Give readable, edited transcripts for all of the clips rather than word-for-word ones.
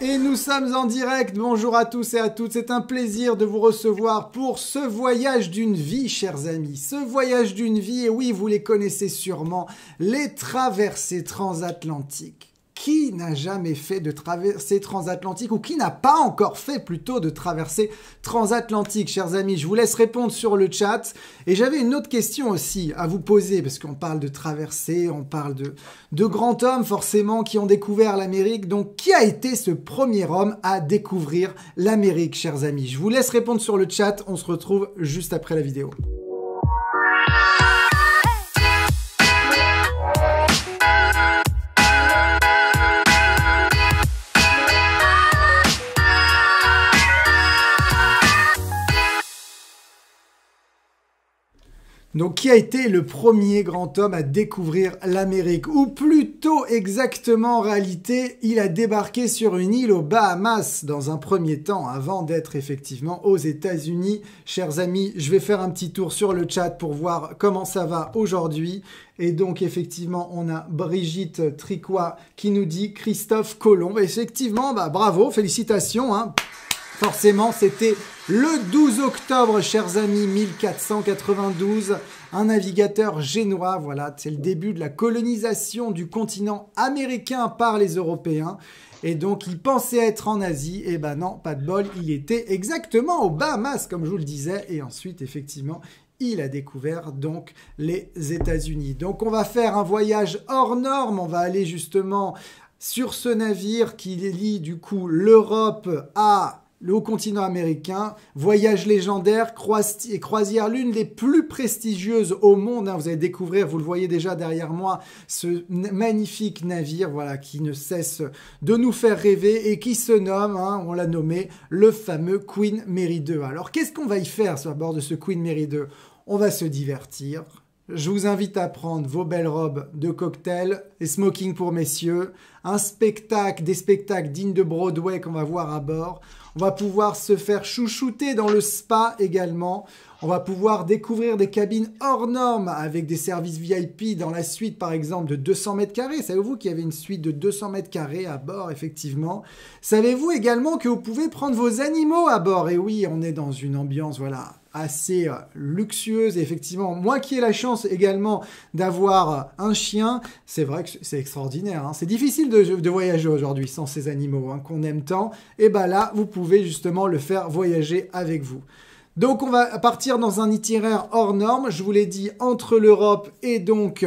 Et nous sommes en direct, bonjour à tous et à toutes, c'est un plaisir de vous recevoir pour ce voyage d'une vie, chers amis. Ce voyage d'une vie, et oui, vous les connaissez sûrement, les traversées transatlantiques. Qui n'a jamais fait de traversée transatlantique ou qui n'a pas encore fait plutôt de traversée transatlantique, chers amis? Je vous laisse répondre sur le chat. Et j'avais une autre question aussi à vous poser, parce qu'on parle de traversée, on parle de grands hommes forcément qui ont découvert l'Amérique. Donc, qui a été ce premier homme à découvrir l'Amérique, chers amis? Je vous laisse répondre sur le chat. On se retrouve juste après la vidéo. Donc, qui a été le premier grand homme à découvrir l'Amérique? Ou plutôt exactement, en réalité, il a débarqué sur une île aux Bahamas dans un premier temps, avant d'être effectivement aux États-Unis. Chers amis, je vais faire un petit tour sur le chat pour voir comment ça va aujourd'hui. Et donc, effectivement, on a Brigitte Tricois qui nous dit Christophe Colomb. Effectivement, bravo, félicitations, hein. Forcément, c'était le 12 octobre, chers amis, 1492, un navigateur génois, voilà, c'est le début de la colonisation du continent américain par les Européens. Et donc, il pensait être en Asie, et ben non, pas de bol, il était exactement aux Bahamas, comme je vous le disais, et ensuite, effectivement, il a découvert donc les États-Unis. Donc, on va faire un voyage hors norme, on va aller justement sur ce navire qui lie du coup l'Europe au continent américain, voyage légendaire, croisière l'une des plus prestigieuses au monde. Hein. Vous allez découvrir, vous le voyez déjà derrière moi, ce magnifique navire, voilà, qui ne cesse de nous faire rêver et qui se nomme, hein, on l'a nommé, le fameux Queen Mary 2. Alors, qu'est-ce qu'on va y faire à bord de ce Queen Mary 2? On va se divertir. Je vous invite à prendre vos belles robes de cocktail et smoking pour messieurs, des spectacles dignes de Broadway qu'on va voir à bord. On va pouvoir se faire chouchouter dans le spa également. On va pouvoir découvrir des cabines hors normes avec des services VIP dans la suite, par exemple, de 200 mètres carrés. Savez-vous qu'il y avait une suite de 200 mètres carrés à bord, effectivement? Savez-vous également que vous pouvez prendre vos animaux à bord? Et oui, on est dans une ambiance, voilà, assez luxueuse. Et effectivement, moi qui ai la chance également d'avoir un chien, c'est vrai que c'est extraordinaire, hein. C'est difficile de voyager aujourd'hui sans ces animaux, hein, qu'on aime tant. Et bien là, vous pouvez justement le faire voyager avec vous. Donc, on va partir dans un itinéraire hors norme, je vous l'ai dit, entre l'Europe et donc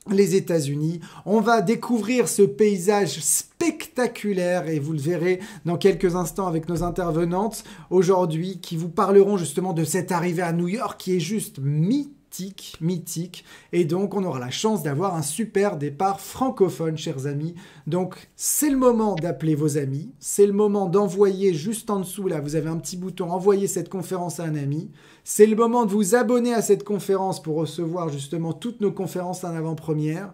les États-Unis. On va découvrir ce paysage spectaculaire et vous le verrez dans quelques instants avec nos intervenantes aujourd'hui qui vous parleront justement de cette arrivée à New York qui est juste mythique. Et donc, on aura la chance d'avoir un super départ francophone, chers amis. Donc, c'est le moment d'appeler vos amis. C'est le moment d'envoyer juste en dessous, là, vous avez un petit bouton « Envoyer cette conférence à un ami ». C'est le moment de vous abonner à cette conférence pour recevoir justement toutes nos conférences en avant-première.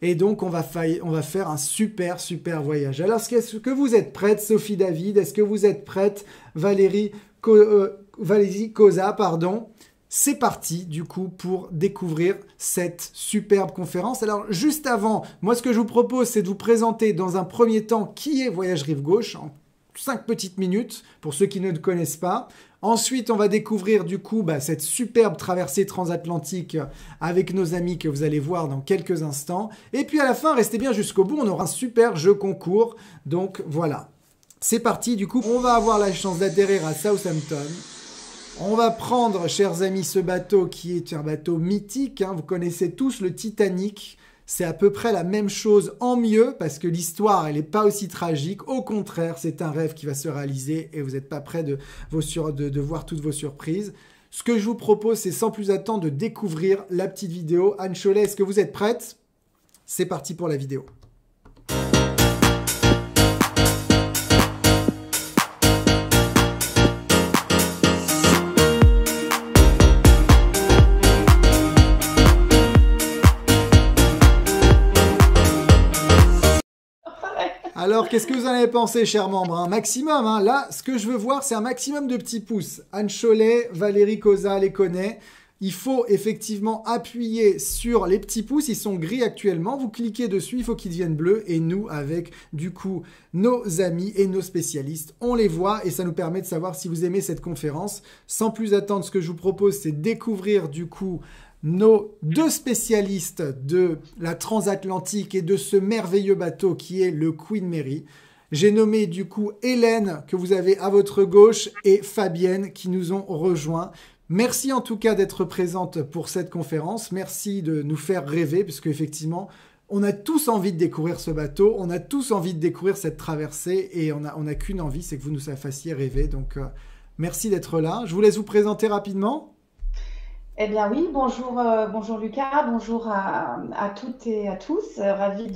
Et donc, on va faire un super voyage. Alors, est-ce que vous êtes prête, Sophie David? Est-ce que vous êtes prête, Valérie Cosa, pardon? C'est parti, du coup, pour découvrir cette superbe conférence. Alors, juste avant, moi, ce que je vous propose, c'est de vous présenter dans un premier temps qui est Voyage Rive Gauche, en 5 petites minutes, pour ceux qui ne le connaissent pas. Ensuite, on va découvrir, du coup, cette superbe traversée transatlantique avec nos amis que vous allez voir dans quelques instants. Et puis, à la fin, restez bien jusqu'au bout, on aura un super jeu concours. Donc, voilà. C'est parti, du coup, on va avoir la chance d'atterrir à Southampton. On va prendre, chers amis, ce bateau qui est un bateau mythique. Hein. Vous connaissez tous le Titanic. C'est à peu près la même chose en mieux parce que l'histoire, elle n'est pas aussi tragique. Au contraire, c'est un rêve qui va se réaliser et vous n'êtes pas prêts de voir toutes vos surprises. Ce que je vous propose, c'est sans plus attendre de découvrir la petite vidéo. Anne Cholet, est-ce que vous êtes prête? C'est parti pour la vidéo. Alors, qu'est-ce que vous en avez pensé, chers membres? Un maximum, hein. Là, ce que je veux voir, c'est un maximum de petits pouces. Anne Cholet, Valérie Cosa les connaît. il faut effectivement appuyer sur les petits pouces, ils sont gris actuellement, vous cliquez dessus, il faut qu'ils deviennent bleus et nous avec du coup nos amis et nos spécialistes, on les voit et ça nous permet de savoir si vous aimez cette conférence. Sans plus attendre, ce que je vous propose c'est de découvrir du coup nos deux spécialistes de la transatlantique et de ce merveilleux bateau qui est le Queen Mary. J'ai nommé du coup Hélène que vous avez à votre gauche et Fabienne qui nous ont rejoints. Merci en tout cas d'être présente pour cette conférence. Merci de nous faire rêver puisque effectivement, on a tous envie de découvrir ce bateau, on a tous envie de découvrir cette traversée et on a qu'une envie, c'est que vous nous fassiez rêver. Donc merci d'être là. Je vous laisse vous présenter rapidement. Eh bien oui, bonjour, bonjour Lucas, bonjour à toutes et à tous. Ravie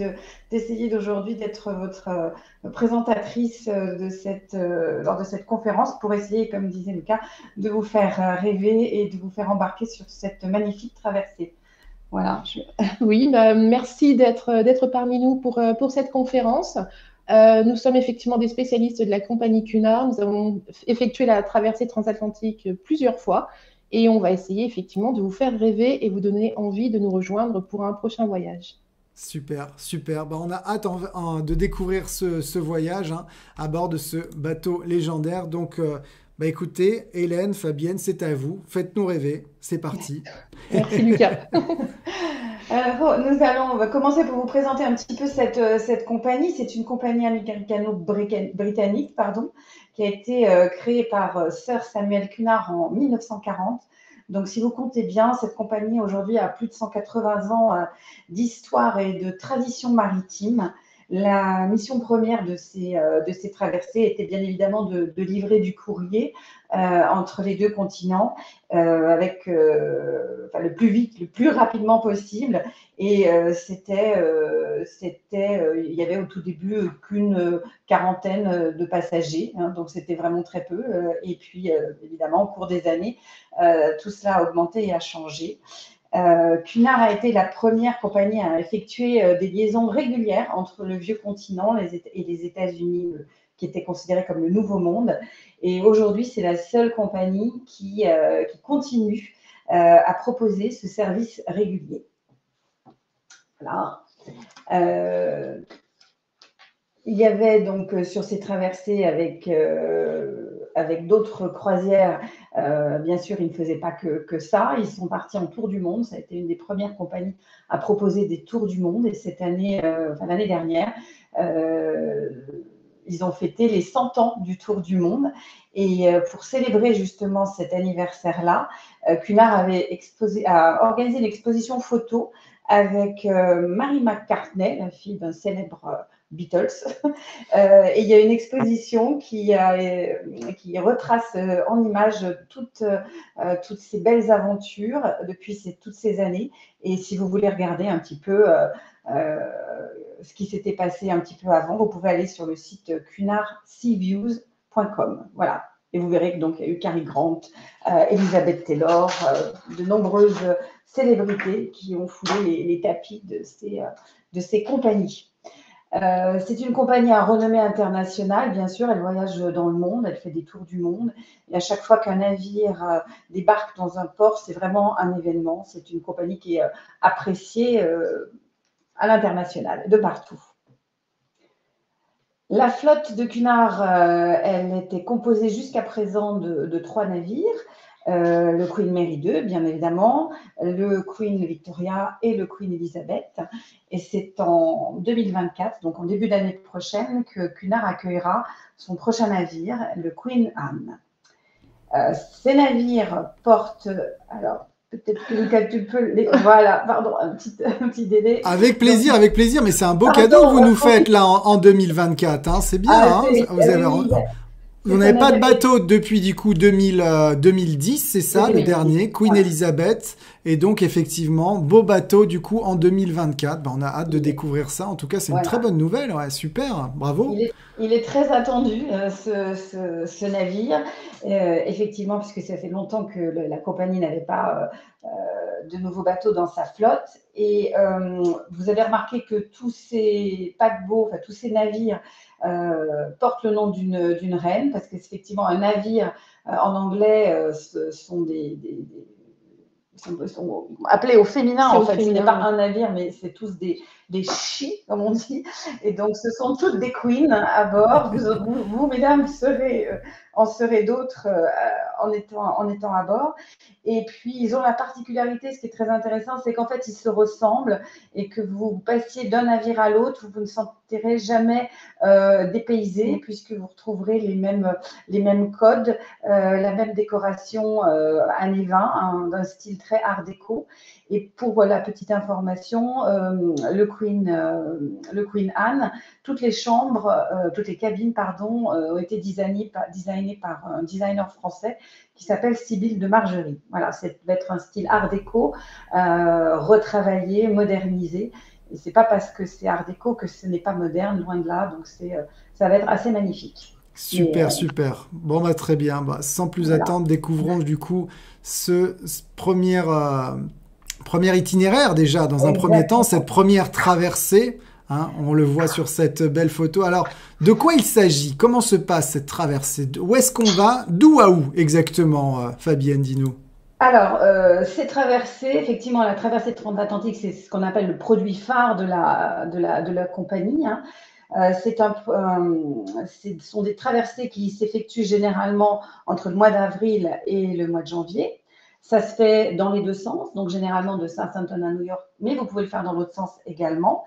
d'essayer d'aujourd'hui d'être votre présentatrice lors de cette conférence pour essayer, comme disait Lucas, de vous faire rêver et de vous faire embarquer sur cette magnifique traversée. Voilà. Oui, merci d'être parmi nous pour cette conférence. Nous sommes effectivement des spécialistes de la compagnie Cunard. Nous avons effectué la traversée transatlantique plusieurs fois et on va essayer effectivement de vous faire rêver et vous donner envie de nous rejoindre pour un prochain voyage. Super, super. On a hâte de découvrir ce voyage à bord de ce bateau légendaire. Donc, écoutez, Hélène, Fabienne, c'est à vous. Faites-nous rêver. C'est parti. Merci Lucas. On va commencer pour vous présenter un petit peu cette compagnie. C'est une compagnie américano-britannique, qui a été créée par Sir Samuel Cunard en 1940. Donc, si vous comptez bien, cette compagnie aujourd'hui a plus de 180 ans d'histoire et de tradition maritime. La mission première de ces traversées était bien évidemment de livrer du courrier entre les deux continents avec le plus vite, le plus rapidement possible. Et il y avait au tout début qu'une quarantaine de passagers, donc c'était vraiment très peu. Et puis, évidemment, au cours des années, tout cela a augmenté et a changé. Cunard a été la première compagnie à effectuer des liaisons régulières entre le vieux continent et les États-Unis, qui étaient considérés comme le nouveau monde. Et aujourd'hui, c'est la seule compagnie qui continue à proposer ce service régulier. Voilà. Il y avait donc sur ces traversées avec d'autres croisières, bien sûr, ils ne faisaient pas que ça. Ils sont partis en tour du monde. Ça a été une des premières compagnies à proposer des tours du monde. Et cette année, l'année dernière, ils ont fêté les 100 ans du tour du monde. Et pour célébrer justement cet anniversaire-là, Cunard a organisé une exposition photo avec Mary McCartney, la fille d'un célèbre Beatles. Et il y a une exposition qui retrace en images toutes ces belles aventures depuis toutes ces années. Et si vous voulez regarder un petit peu ce qui s'était passé un petit peu avant, vous pouvez aller sur le site cunardseaviews.com. Voilà. Et vous verrez que donc il y a eu Cary Grant, Elizabeth Taylor, de nombreuses célébrités qui ont foulé les tapis de ces compagnies. C'est une compagnie à renommée internationale, bien sûr, elle voyage dans le monde, elle fait des tours du monde. Et à chaque fois qu'un navire débarque dans un port, c'est vraiment un événement. C'est une compagnie qui est appréciée à l'international, de partout. La flotte de Cunard, elle était composée jusqu'à présent de 3 navires. Le Queen Mary 2, bien évidemment, le Queen Victoria et le Queen Elizabeth. Et c'est en 2024, donc en début d'année prochaine, que Cunard accueillera son prochain navire, le Queen Anne. Ces navires portent... Alors, peut-être que Lucas, tu peux... Voilà, pardon, un petit délai. Avec plaisir, mais c'est un beau cadeau que vous nous faites là en 2024. C'est bien, vous n'avez pas de bateau depuis du coup 2010, c'est ça, le dernier, Queen Elizabeth. Et donc effectivement, beau bateau du coup en 2024. On a hâte de découvrir ça. En tout cas, c'est une très bonne nouvelle. Ouais, super, bravo. Il est très attendu, ce navire. Effectivement, puisque ça fait longtemps que la compagnie n'avait pas de nouveaux bateaux dans sa flotte. Et vous avez remarqué que tous ces paquebots, tous ces navires portent le nom d'une reine, parce qu'effectivement, un navire en anglais, ce sont sont appelés au féminin, en fait. Ce n'est pas un navire, mais c'est tous des chi, comme on dit. Et donc, ce sont toutes des queens à bord. Vous mesdames, en serez d'autres en étant à bord. Et puis, ils ont la particularité, ce qui est très intéressant, c'est qu'en fait, ils se ressemblent et que vous passiez d'un navire à l'autre, vous ne sentirez jamais dépaysé, puisque vous retrouverez les mêmes codes, la même décoration années 20, d'un style très art déco. Et pour la petite information, le Queen Anne, toutes les cabines, pardon, ont été designées par un designer français qui s'appelle Sybille de Margerie. Voilà, ça va être un style art déco, retravaillé, modernisé. Et c'est pas parce que c'est art déco que ce n'est pas moderne, loin de là. Donc ça va être assez magnifique. Super, super. Bon, bah, très bien. Bah, sans plus attendre, découvrons du coup ce premier itinéraire déjà, dans un premier temps, cette première traversée. Hein, on le voit sur cette belle photo. Alors, de quoi il s'agit? Comment se passe cette traversée? Où est-ce qu'on va? D'où à où exactement, Fabienne, dis-nous. Alors, ces traversées, effectivement, la traversée transatlantique, c'est ce qu'on appelle le produit phare de la compagnie. Hein. Ce sont des traversées qui s'effectuent généralement entre le mois d'avril et le mois de janvier. Ça se fait dans les deux sens, donc généralement de Southampton à New York, mais vous pouvez le faire dans l'autre sens également.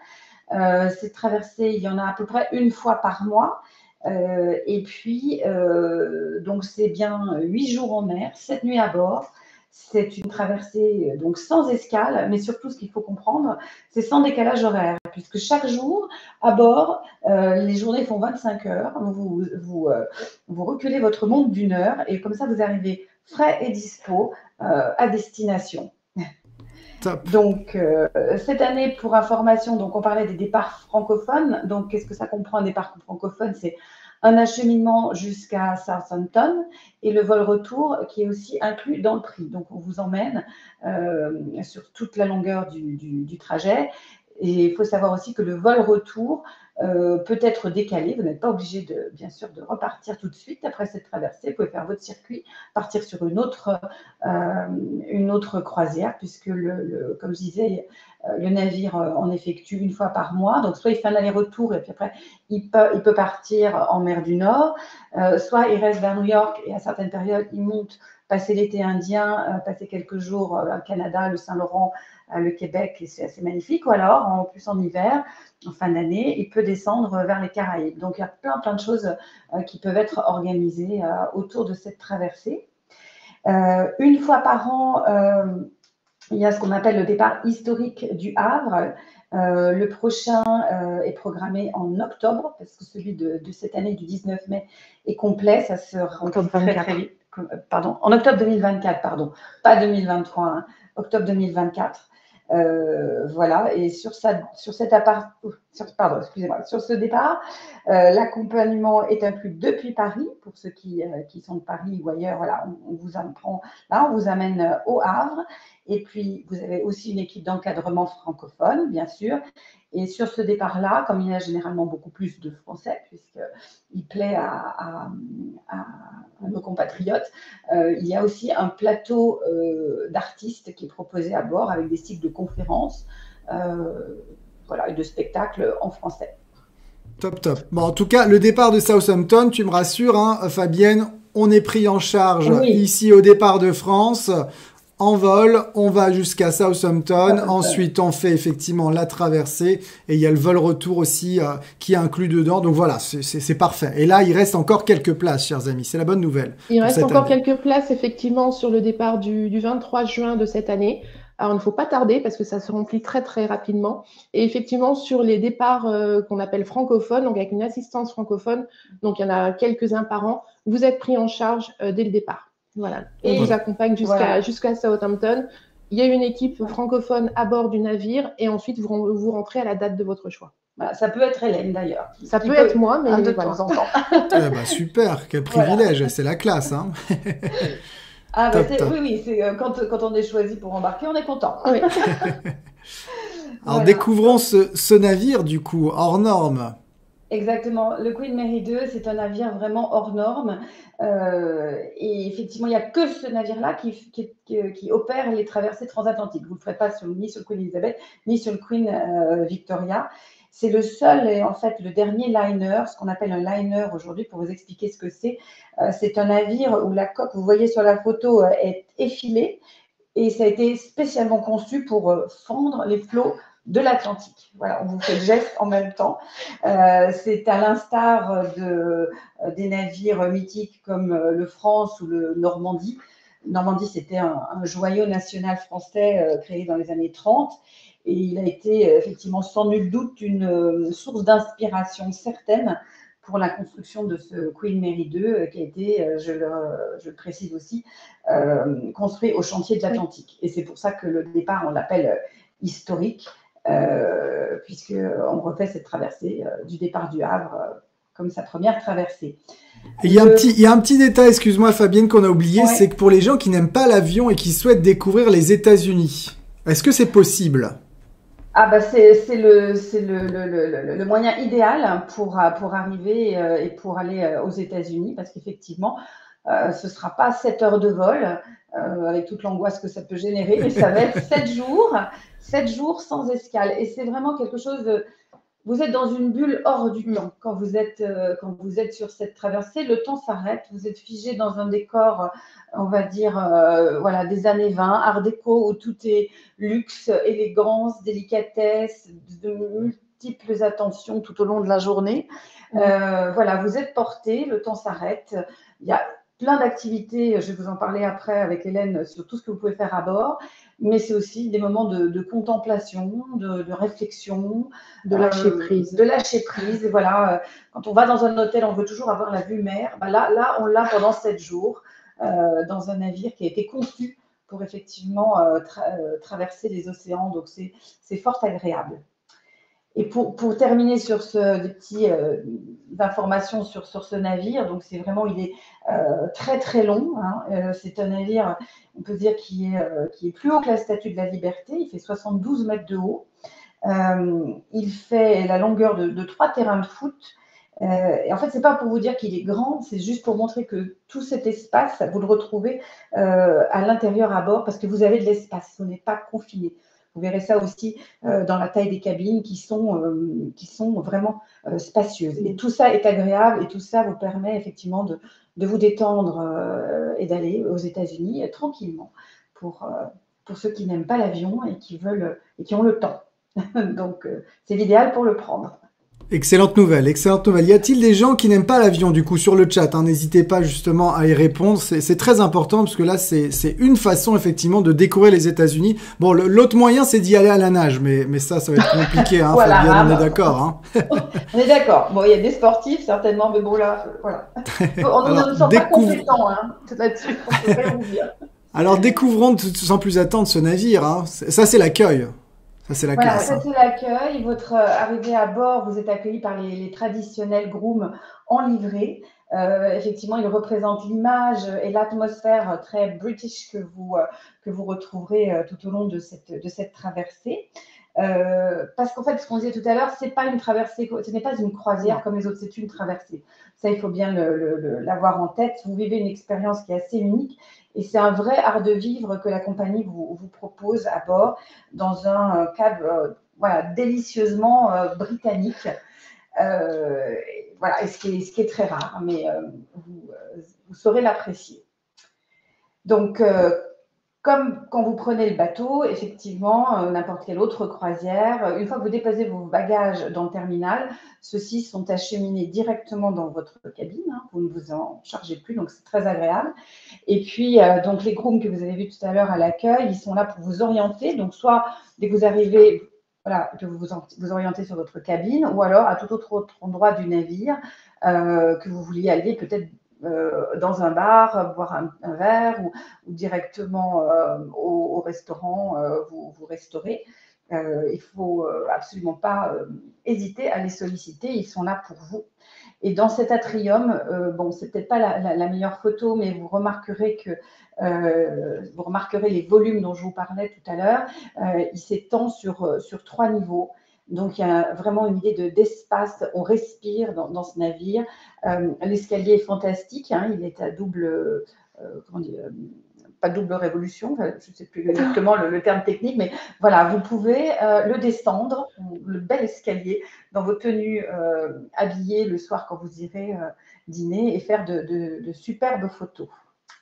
Ces traversées, il y en a à peu près une fois par mois. Et puis, donc c'est bien 8 jours en mer, 7 nuits à bord. C'est une traversée donc sans escale, mais surtout ce qu'il faut comprendre, c'est sans décalage horaire, puisque chaque jour à bord, les journées font 25 heures. Vous reculez votre montre d'une heure et comme ça vous arrivez frais et dispo à destination. Top. Donc, cette année, pour information, donc on parlait des départs francophones. Donc, qu'est-ce que ça comprend un départ francophone? C'est un acheminement jusqu'à Southampton et le vol retour qui est aussi inclus dans le prix. Donc, on vous emmène sur toute la longueur du trajet. Et il faut savoir aussi que le vol retour peut être décalé. Vous n'êtes pas obligé, bien sûr, de repartir tout de suite après cette traversée. Vous pouvez faire votre circuit, partir sur une autre croisière, puisque, comme je disais, le navire en effectue une fois par mois. Donc, soit il fait un aller-retour et puis après, il peut partir en mer du Nord, soit il reste vers New York et à certaines périodes, il monte passer l'été indien, passer quelques jours au Canada, le Saint-Laurent, le Québec, et c'est assez magnifique. Ou alors, en plus en hiver, en fin d'année, il peut descendre vers les Caraïbes. Donc, il y a plein de choses qui peuvent être organisées autour de cette traversée. Une fois par an, il y a ce qu'on appelle le départ historique du Havre. Le prochain est programmé en octobre, parce que celui de cette année, du 19 mai, est complet. Ça se remplit très vite. Pardon, en octobre 2024, pardon, pas 2023, hein, octobre 2024. Voilà, et sur ce départ, l'accompagnement est inclus depuis Paris, pour ceux qui sont de Paris ou ailleurs. Voilà, on vous amène au Havre, et puis vous avez aussi une équipe d'encadrement francophone, bien sûr. Et sur ce départ-là, comme il y a généralement beaucoup plus de Français, puisqu'il plaît à nos compatriotes, il y a aussi un plateau d'artistes qui est proposé à bord avec des cycles de conférences et de spectacles en français. Top, top. Bon, en tout cas, le départ de Southampton, tu me rassures, hein, Fabienne, on est pris en charge ici au départ de France. En vol, on va jusqu'à Southampton. Ensuite, on fait effectivement la traversée et il y a le vol retour aussi qui est inclus dedans. Donc voilà, c'est parfait. Et là, il reste encore quelques places, chers amis. C'est la bonne nouvelle. Il reste encore quelques places, effectivement, sur le départ du 23 juin de cette année. Alors, il ne faut pas tarder parce que ça se remplit très, très rapidement. Et effectivement, sur les départs qu'on appelle francophones, donc avec une assistance francophone, donc il y en a quelques-uns par an, vous êtes pris en charge dès le départ. Voilà. On vous accompagne jusqu'à Southampton. Il y a une équipe francophone à bord du navire et ensuite vous rentrez à la date de votre choix. Voilà, ça peut être Hélène d'ailleurs. Ça peut être moi, mais de temps en temps. Super, quel privilège, c'est la classe. Hein. Oui, c'est, quand on est choisi pour embarquer, on est content. Oui. Alors découvrons ce navire du coup, hors norme. Exactement. Le Queen Mary 2, c'est un navire vraiment hors norme. Et effectivement, il n'y a que ce navire-là qui opère les traversées transatlantiques. Vous ne le ferez pas ni sur le Queen Elizabeth, ni sur le Queen Victoria. C'est le seul et en fait le dernier liner, ce qu'on appelle un liner aujourd'hui, pour vous expliquer ce que c'est. C'est un navire où la coque, vous voyez sur la photo, est effilée. Et ça a été spécialement conçu pour fendre les flots de l'Atlantique. Voilà, on vous fait le geste en même temps. C'est à l'instar des navires mythiques comme le France ou le Normandie. Normandie, c'était un joyau national français créé dans les années 30. Et il a été effectivement sans nul doute une source d'inspiration certaine pour la construction de ce Queen Mary 2 qui a été, je le précise aussi, construit au chantier de l'Atlantique. Et c'est pour ça que le départ, on l'appelle historique, puisqu'on refait cette traversée du départ du Havre comme sa première traversée. Et il y a un petit détail, excuse-moi Fabienne, qu'on a oublié, ouais. C'est que pour les gens qui n'aiment pas l'avion et qui souhaitent découvrir les États-Unis, est-ce que c'est possible? Ah bah c'est le moyen idéal pour arriver et pour aller aux États-Unis, parce qu'effectivement, ce ne sera pas 7 heures de vol, avec toute l'angoisse que ça peut générer, mais ça va être 7 jours sans escale. Et c'est vraiment quelque chose de... Vous êtes dans une bulle hors du temps quand vous êtes sur cette traversée. Le temps s'arrête, vous êtes figé dans un décor, on va dire, voilà, des années 20, art déco, où tout est luxe, élégance, délicatesse, de multiples attentions tout au long de la journée. Voilà, vous êtes porté, le temps s'arrête. Il y a plein d'activités, je vais vous en parler après avec Hélène, sur tout ce que vous pouvez faire à bord, mais c'est aussi des moments de contemplation, de réflexion, de lâcher prise. De lâcher prise, voilà. Quand on va dans un hôtel, on veut toujours avoir la vue mer. Ben là, on l'a pendant 7 jours, dans un navire qui a été conçu pour effectivement traverser les océans, donc c'est fort agréable. Et pour terminer sur des petites informations sur ce navire, donc c'est vraiment, il est très très long. Hein. C'est un navire, on peut dire, qui est plus haut que la Statue de la Liberté. Il fait 72 mètres de haut. Il fait la longueur de 3 terrains de foot. Et en fait, c'est pas pour vous dire qu'il est grand, c'est juste pour montrer que tout cet espace, vous le retrouvez à l'intérieur à bord, parce que vous avez de l'espace, vous n'êtes pas confiné. Vous verrez ça aussi dans la taille des cabines qui sont vraiment spacieuses. Et tout ça est agréable et tout ça vous permet effectivement de vous détendre et d'aller aux États-Unis tranquillement pour ceux qui n'aiment pas l'avion et qui ont le temps. Donc, c'est l'idéal pour le prendre. Excellente nouvelle, excellente nouvelle. Y a-t-il des gens qui n'aiment pas l'avion, du coup, sur le chat, hein, n'hésitez pas justement à y répondre. C'est très important parce que là, c'est une façon effectivement de découvrir les États-Unis. Bon, l'autre moyen, c'est d'y aller à la nage, mais ça va être compliqué, hein, voilà, Fabienne, on est d'accord. Hein. On est d'accord. Bon, il y a des sportifs certainement, mais bon là, voilà. On ne sont pas compétents hein, là-dessus. On peut rien vous dire. Alors, découvrons sans plus attendre ce navire. Hein. Ça, c'est l'accueil. Ça, c'est la classe. Voilà, ça, c'est l'accueil. Votre arrivée à bord, vous êtes accueilli par les traditionnels grooms en livrée. Effectivement, ils représentent l'image et l'atmosphère très british que vous retrouverez tout au long de cette traversée. Parce qu'en fait, ce qu'on disait tout à l'heure, c'est pas une traversée, ce n'est pas une croisière comme les autres, c'est une traversée. Ça, il faut bien l'avoir en tête. Vous vivez une expérience qui est assez unique et c'est un vrai art de vivre que la compagnie vous propose à bord dans un cadre voilà, délicieusement britannique. Voilà, et ce qui est très rare, mais vous saurez l'apprécier. Donc, comme quand vous prenez le bateau, effectivement, n'importe quelle autre croisière, une fois que vous déposez vos bagages dans le terminal, ceux-ci sont acheminés directement dans votre cabine. Hein, vous ne vous en chargez plus, donc c'est très agréable. Et puis, donc les grooms que vous avez vus tout à l'heure à l'accueil, ils sont là pour vous orienter. Donc, soit dès que vous arrivez, voilà, que vous orientez sur votre cabine, ou alors à tout autre endroit du navire que vous vouliez aller, peut-être dans un bar, boire un verre ou directement au restaurant, vous restaurez. Il ne faut absolument pas hésiter à les solliciter, ils sont là pour vous. Et dans cet atrium, bon, c'est peut-être pas la meilleure photo, mais vous remarquerez les volumes dont je vous parlais tout à l'heure. Il s'étend sur 3 niveaux. Donc, il y a vraiment une idée d'espace, on respire dans ce navire. L'escalier est fantastique, hein, il est à double, comment dire, pas double révolution, enfin, je ne sais plus exactement le terme technique, mais voilà, vous pouvez le descendre, le bel escalier, dans vos tenues habillées le soir quand vous irez dîner et faire de superbes photos.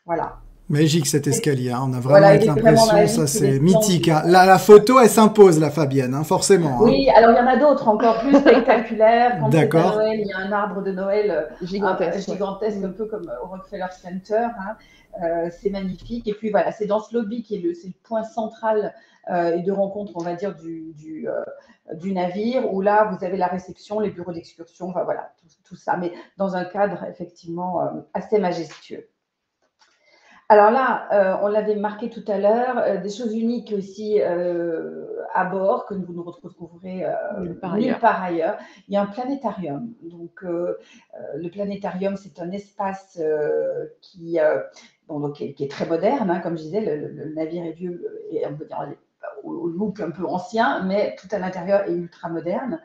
Voilà. Magique cet escalier, hein. On a vraiment Voilà, il est vraiment l'impression, magique, ça il est c'est mythique, hein. splendide. La photo, elle s'impose, la Fabienne, hein, forcément, hein. Oui, alors il y en a d'autres encore plus spectaculaires. Quand c'est à D'accord. Noël, il y a un arbre de Noël Gigantesque. gigantesque, un peu comme au Rockefeller Center, hein. C'est magnifique. Et puis voilà, c'est dans ce lobby qui est c'est le point central et de rencontre, on va dire, du navire, où là, vous avez la réception, les bureaux d'excursion, enfin, voilà, tout ça, mais dans un cadre effectivement assez majestueux. Alors là, on l'avait marqué tout à l'heure, des choses uniques aussi à bord que vous ne retrouverez nulle part ailleurs. Il y a un planétarium. Donc, le planétarium, c'est un espace qui est très moderne, hein, comme je disais, le navire est vieux et on peut dire au look un peu ancien, mais tout à l'intérieur est ultra moderne.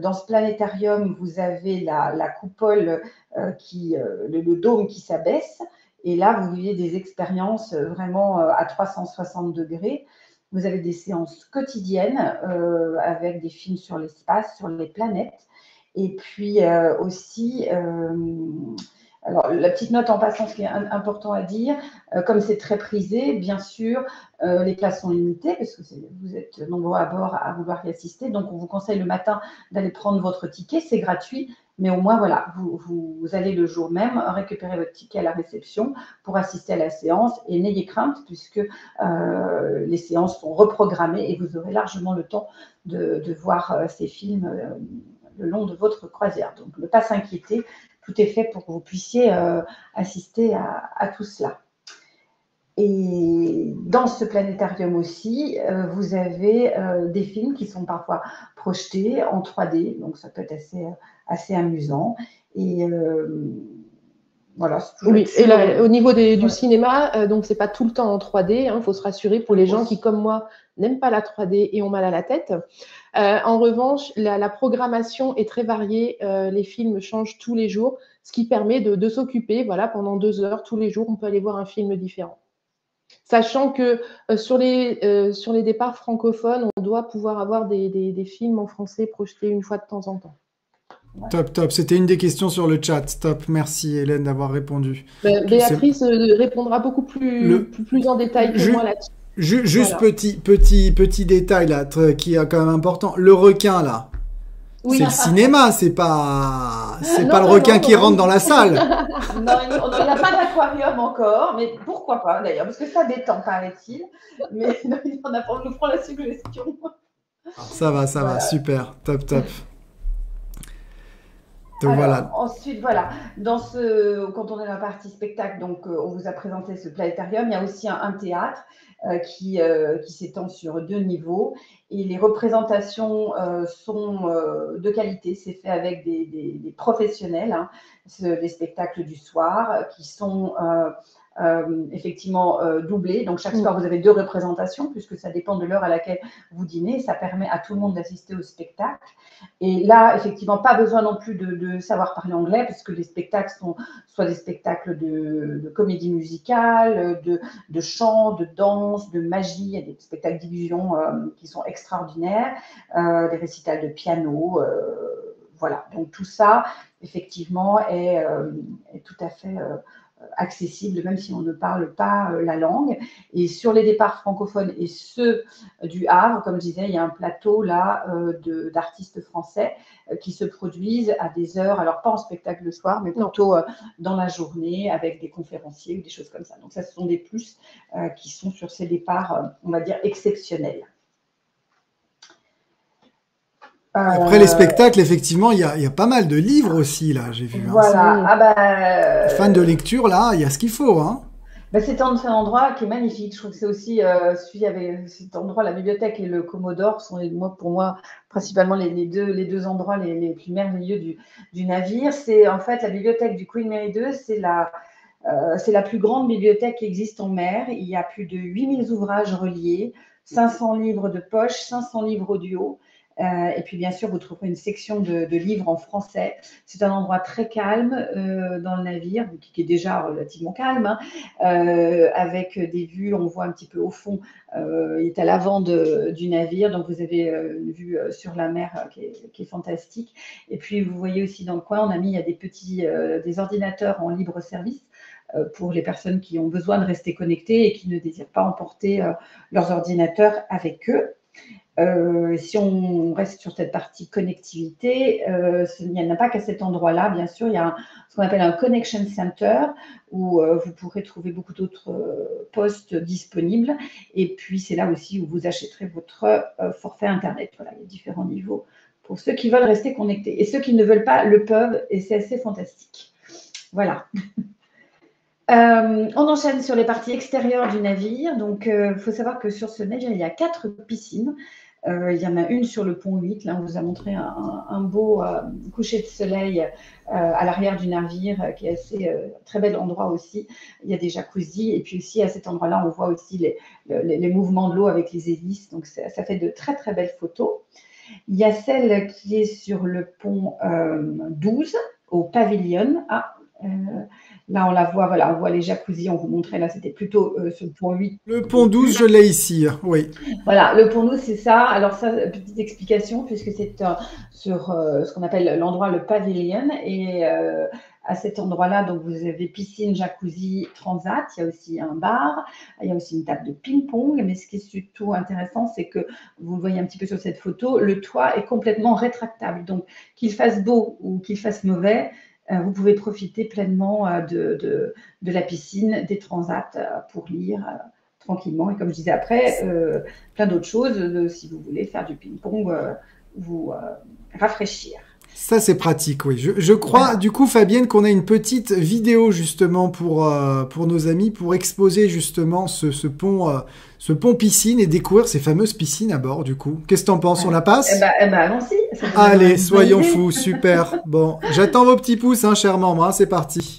Dans ce planétarium, vous avez la coupole, le dôme qui s'abaisse. Et là, vous vivez des expériences vraiment à 360 degrés. Vous avez des séances quotidiennes avec des films sur l'espace, sur les planètes. Et puis aussi, alors la petite note en passant, ce qui est important à dire, comme c'est très prisé, bien sûr, les places sont limitées parce que vous êtes nombreux à bord à vouloir y assister. Donc, on vous conseille le matin d'aller prendre votre ticket. C'est gratuit. Mais au moins, voilà, vous allez le jour même récupérer votre ticket à la réception pour assister à la séance et n'ayez crainte puisque les séances sont reprogrammées et vous aurez largement le temps de voir ces films le long de votre croisière. Donc, ne pas s'inquiéter, tout est fait pour que vous puissiez assister à tout cela. Et dans ce planétarium aussi, vous avez des films qui sont parfois projetés en 3D, donc ça peut être assez amusant. Et voilà, c'est toujours. Oui, et là, au niveau du cinéma, donc c'est pas tout le temps en 3D, hein, faut se rassurer pour les gens qui, comme moi, n'aiment pas la 3D et ont mal à la tête. En revanche, la programmation est très variée, les films changent tous les jours, ce qui permet de s'occuper, voilà, pendant 2 heures, tous les jours, on peut aller voir un film différent. Sachant que sur les départs francophones, on doit pouvoir avoir des films en français projetés une fois de temps en temps. Top, top. C'était une des questions sur le chat. Top. Merci Hélène d'avoir répondu. Béatrice répondra beaucoup plus en détail que moi là-dessus. Juste voilà. petit détail là, qui est quand même important. Le requin là. Oui. C'est le cinéma, c'est pas le requin qui rentre dans la salle. Non, il n'y a pas d'aquarium encore, mais pourquoi pas d'ailleurs, parce que ça détend, paraît-il. Mais non, on nous prend la suggestion. Ça va, super, top. Donc, alors, voilà. Ensuite, voilà, quand on est dans la partie spectacle, donc on vous a présenté ce planétarium, il y a aussi un théâtre qui s'étend sur 2 niveaux et les représentations sont de qualité. C'est fait avec des professionnels, hein, des spectacles du soir qui sont effectivement doublés. Donc, chaque soir, vous avez 2 représentations puisque ça dépend de l'heure à laquelle vous dînez. Ça permet à tout le monde d'assister au spectacle. Et là, effectivement, pas besoin non plus de savoir parler anglais puisque les spectacles sont soit des spectacles de comédie musicale, de chant, de danse, de magie. Il y a des spectacles d'illusion qui sont extraordinaires, des récitals de piano. Voilà, donc tout ça, effectivement, est tout à fait accessible, même si on ne parle pas la langue. Et sur les départs francophones et ceux du Havre, comme je disais, il y a un plateau là d'artistes français qui se produisent à des heures, alors pas en spectacle le soir, mais plutôt dans la journée avec des conférenciers ou des choses comme ça. Donc ça, ce sont des plus qui sont sur ces départs, on va dire, exceptionnels. Après les spectacles, effectivement, il y a pas mal de livres aussi, là, j'ai vu. Voilà. Fan de lecture, là, il y a ce qu'il faut, hein. C'est un endroit qui est magnifique. Je trouve que c'est aussi celui avec cet endroit, la bibliothèque et le Commodore sont pour moi principalement les deux endroits les plus merveilleux du navire. C'est en fait la bibliothèque du Queen Mary 2, c'est la plus grande bibliothèque qui existe en mer. Il y a plus de 8000 ouvrages reliés, 500 livres de poche, 500 livres audio. Et puis, bien sûr, vous trouverez une section de livres en français. C'est un endroit très calme dans le navire, qui est déjà relativement calme, hein, avec des vues. On voit un petit peu au fond, il est à l'avant du navire, donc vous avez une vue sur la mer qui est fantastique. Et puis, vous voyez aussi dans le coin, on a mis il y a des ordinateurs en libre service pour les personnes qui ont besoin de rester connectées et qui ne désirent pas emporter leurs ordinateurs avec eux. Si on reste sur cette partie connectivité, il n'y en a pas qu'à cet endroit-là, bien sûr. Il y a ce qu'on appelle un connection center où vous pourrez trouver beaucoup d'autres postes disponibles. Et puis, c'est là aussi où vous achèterez votre forfait Internet. Voilà, il y a différents niveaux pour ceux qui veulent rester connectés. Et ceux qui ne veulent pas le peuvent, et c'est assez fantastique. Voilà. On enchaîne sur les parties extérieures du navire. Donc, il faut savoir que sur ce navire, il y a 4 piscines. Il y en a une sur le pont 8. Là, on vous a montré un beau coucher de soleil à l'arrière du navire, qui est assez très bel endroit aussi. Il y a des jacuzzis. Et puis aussi, à cet endroit-là, on voit aussi les mouvements de l'eau avec les hélices. Donc, ça fait de très, très belles photos. Il y a celle qui est sur le pont 12, au pavillon. Là, on la voit, voilà, on voit les jacuzzis, on vous montrait, là, c'était plutôt sur le pont 8. Le pont 12, je l'ai ici, oui. Voilà, le pont 12, c'est ça. Alors ça, petite explication, puisque c'est sur ce qu'on appelle l'endroit le pavillon. Et à cet endroit-là, donc vous avez piscine, jacuzzi, transat. Il y a aussi un bar. Il y a aussi une table de ping-pong. Mais ce qui est surtout intéressant, c'est que vous le voyez un petit peu sur cette photo, le toit est complètement rétractable. Donc, qu'il fasse beau ou qu'il fasse mauvais, vous pouvez profiter pleinement de la piscine, des transats pour lire tranquillement. Et comme je disais après, plein d'autres choses, si vous voulez faire du ping-pong, vous rafraîchir. Ça, c'est pratique, oui. Je crois, voilà. Du coup, Fabienne, qu'on a une petite vidéo justement pour nos amis, pour exposer justement ce pont piscine et découvrir ces fameuses piscines à bord, du coup. Qu'est-ce que t'en penses? On la passe? Allons-y. Allez, soyons fous, super. Bon, j'attends vos petits pouces, hein, chers membres, hein, c'est parti.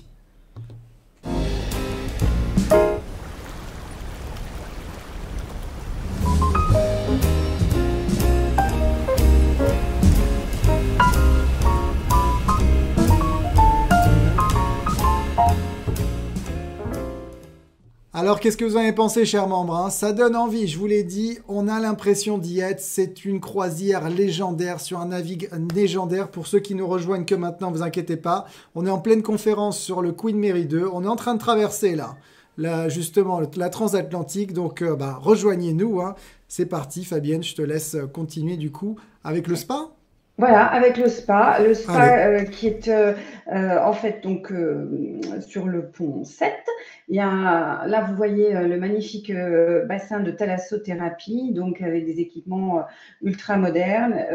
Alors, qu'est-ce que vous en avez pensé, chers membres, hein? Ça donne envie, je vous l'ai dit, on a l'impression d'y être. C'est une croisière légendaire sur un navire légendaire. Pour ceux qui nous rejoignent que maintenant, vous inquiétez pas. On est en pleine conférence sur le Queen Mary 2. On est en train de traverser, là justement, la transatlantique. Donc, rejoignez-nous, hein. C'est parti, Fabienne, je te laisse continuer, du coup, avec le spa. Voilà, avec le spa qui est en fait donc sur le pont 7. Il y a, là, vous voyez le magnifique bassin de thalassothérapie, donc avec des équipements ultra modernes.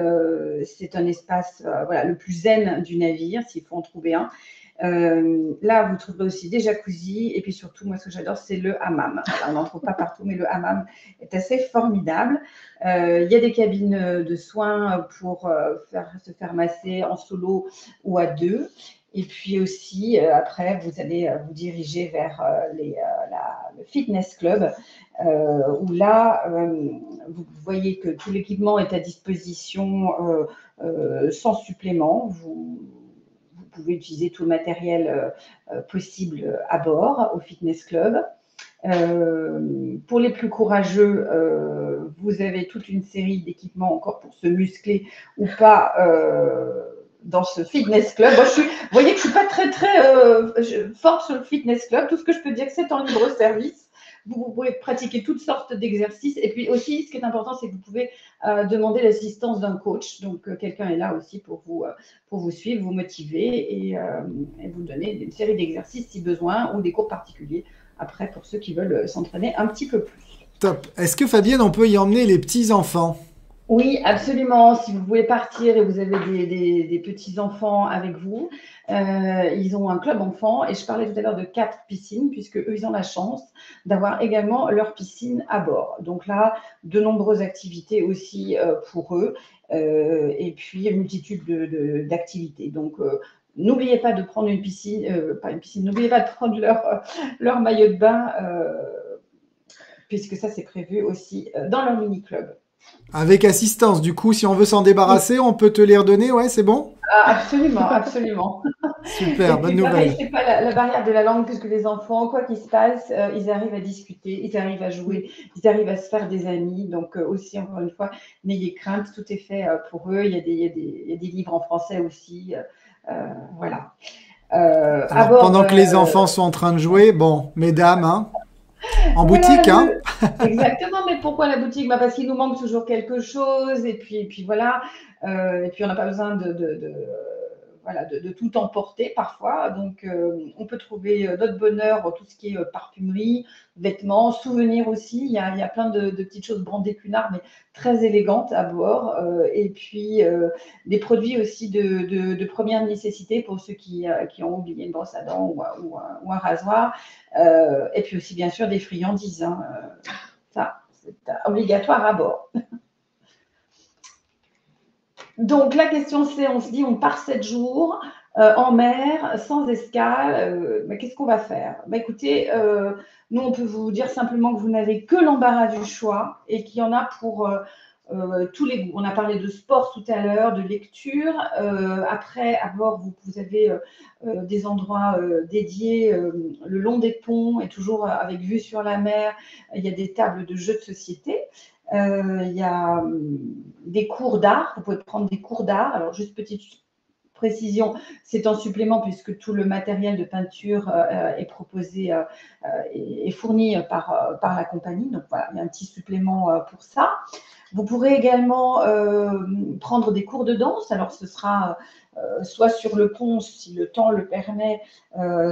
C'est un espace voilà, le plus zen du navire, s'il faut en trouver un. Là, vous trouverez aussi des jacuzzis et puis surtout, moi, ce que j'adore, c'est le hammam. Voilà, on n'en trouve pas partout, mais le hammam est assez formidable. Il y a des cabines de soins pour se faire masser en solo ou à deux. Et puis aussi, après, vous allez vous diriger vers le fitness club, où là, vous voyez que tout l'équipement est à disposition sans supplément. Vous pouvez utiliser tout le matériel possible à bord au fitness club. Pour les plus courageux, vous avez toute une série d'équipements encore pour se muscler ou pas dans ce fitness club. Moi, vous voyez que je ne suis pas très forte sur le fitness club. Tout ce que je peux dire, c'est en libre service. Vous pouvez pratiquer toutes sortes d'exercices. Et puis aussi, ce qui est important, c'est que vous pouvez demander l'assistance d'un coach. Donc, quelqu'un est là aussi pour vous suivre, vous motiver et vous donner une série d'exercices si besoin ou des cours particuliers après pour ceux qui veulent s'entraîner un petit peu plus. Top. Est-ce que, Fabienne, on peut y emmener les petits-enfants? Oui, absolument. Si vous voulez partir et vous avez des petits-enfants avec vous, ils ont un club enfant. Et je parlais tout à l'heure de 4 piscines, puisque eux, ils ont la chance d'avoir également leur piscine à bord. Donc là, de nombreuses activités aussi pour eux. Et puis, une multitude d'activités. Donc, n'oubliez pas de prendre une piscine, n'oubliez pas de prendre leur maillot de bain, puisque ça, c'est prévu aussi dans leur mini-club. Avec assistance, du coup, si on veut s'en débarrasser, on peut te les redonner, ouais, c'est bon? Ah, absolument, absolument. Et Super, bonne puis pareil, nouvelle. c'est pas la barrière de la langue, puisque les enfants, quoi qu'il se passe, ils arrivent à discuter, ils arrivent à jouer, ils arrivent à se faire des amis. Donc aussi, encore une fois, n'ayez crainte, tout est fait pour eux. Il y a des livres en français aussi. Voilà. À Alors, bord, pendant que les enfants sont en train de jouer, bon, mesdames, hein, en voilà, boutique, hein? exactement. Mais pourquoi la boutique? Bah, parce qu'il nous manque toujours quelque chose. Et puis voilà. Et puis on n'a pas besoin voilà, de tout emporter parfois. Donc, on peut trouver notre bonheur dans tout ce qui est parfumerie, vêtements, souvenirs aussi. Il y a plein de petites choses brandées Cunard, mais très élégantes à bord. Et puis, des produits aussi de première nécessité pour ceux qui ont oublié une brosse à dents ou un rasoir. Et puis aussi, bien sûr, des friandises. Hein. Ça, c'est obligatoire à bord. Donc la question c'est, on se dit, on part 7 jours en mer, sans escale, mais qu'est-ce qu'on va faire? Bah, écoutez, nous on peut vous dire simplement que vous n'avez que l'embarras du choix et qu'il y en a pour tous les goûts. On a parlé de sport tout à l'heure, de lecture. Après, à bord, vous avez des endroits dédiés le long des ponts et toujours avec vue sur la mer. Il y a des tables de jeux de société. Il y a des cours d'art. Vous pouvez prendre des cours d'art. Alors, juste petite précision, c'est en supplément puisque tout le matériel de peinture est proposé et fourni par la compagnie. Donc, voilà, il y a un petit supplément pour ça. Vous pourrez également prendre des cours de danse. Alors, ce sera soit sur le pont, si le temps le permet,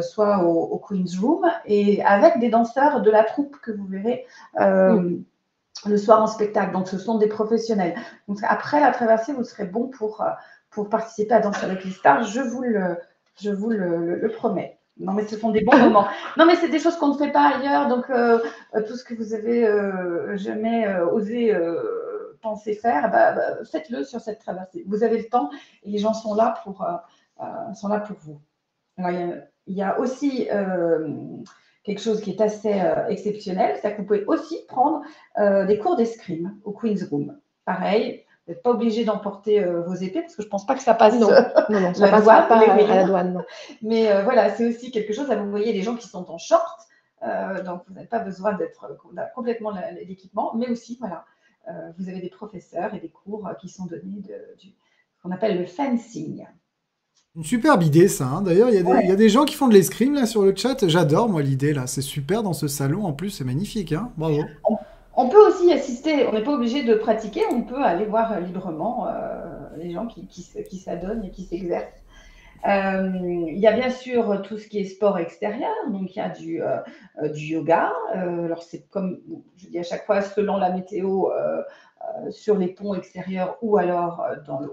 soit au Queen's Room, et avec des danseurs de la troupe que vous verrez le soir en spectacle. Donc, ce sont des professionnels. Donc, après la traversée, vous serez bon pour participer à Danser avec les stars. Je vous le promets. Non, mais ce sont des bons moments. Non, mais c'est des choses qu'on ne fait pas ailleurs. Donc, tout ce que vous avez jamais osé penser faire, faites-le sur cette traversée. Vous avez le temps et les gens sont là pour vous. Alors, il y a aussi quelque chose qui est assez exceptionnel, c'est que vous pouvez aussi prendre des cours d'escrime au Queen's Room. Pareil, vous n'êtes pas obligé d'emporter vos épées parce que je ne pense pas que ça passe Non, non, ça la passera douane, pas les à la ruines. douane. Non. Mais voilà, c'est aussi quelque chose. Là, vous voyez les gens qui sont en short, donc vous n'avez pas besoin d'être complètement l'équipement, mais aussi, voilà, vous avez des professeurs et des cours qui sont donnés ce qu'on appelle le fencing. Une superbe idée, ça, hein. D'ailleurs, il y a des gens qui font de l'escrime, là, sur le chat. J'adore, moi, l'idée, là. C'est super dans ce salon. En plus, c'est magnifique, hein. Bravo. On peut aussi assister, on n'est pas obligé de pratiquer, on peut aller voir librement les gens qui s'adonnent et qui s'exercent. Il y a bien sûr tout ce qui est sport extérieur, donc il y a du yoga. Alors c'est comme je dis à chaque fois, selon la météo, sur les ponts extérieurs ou alors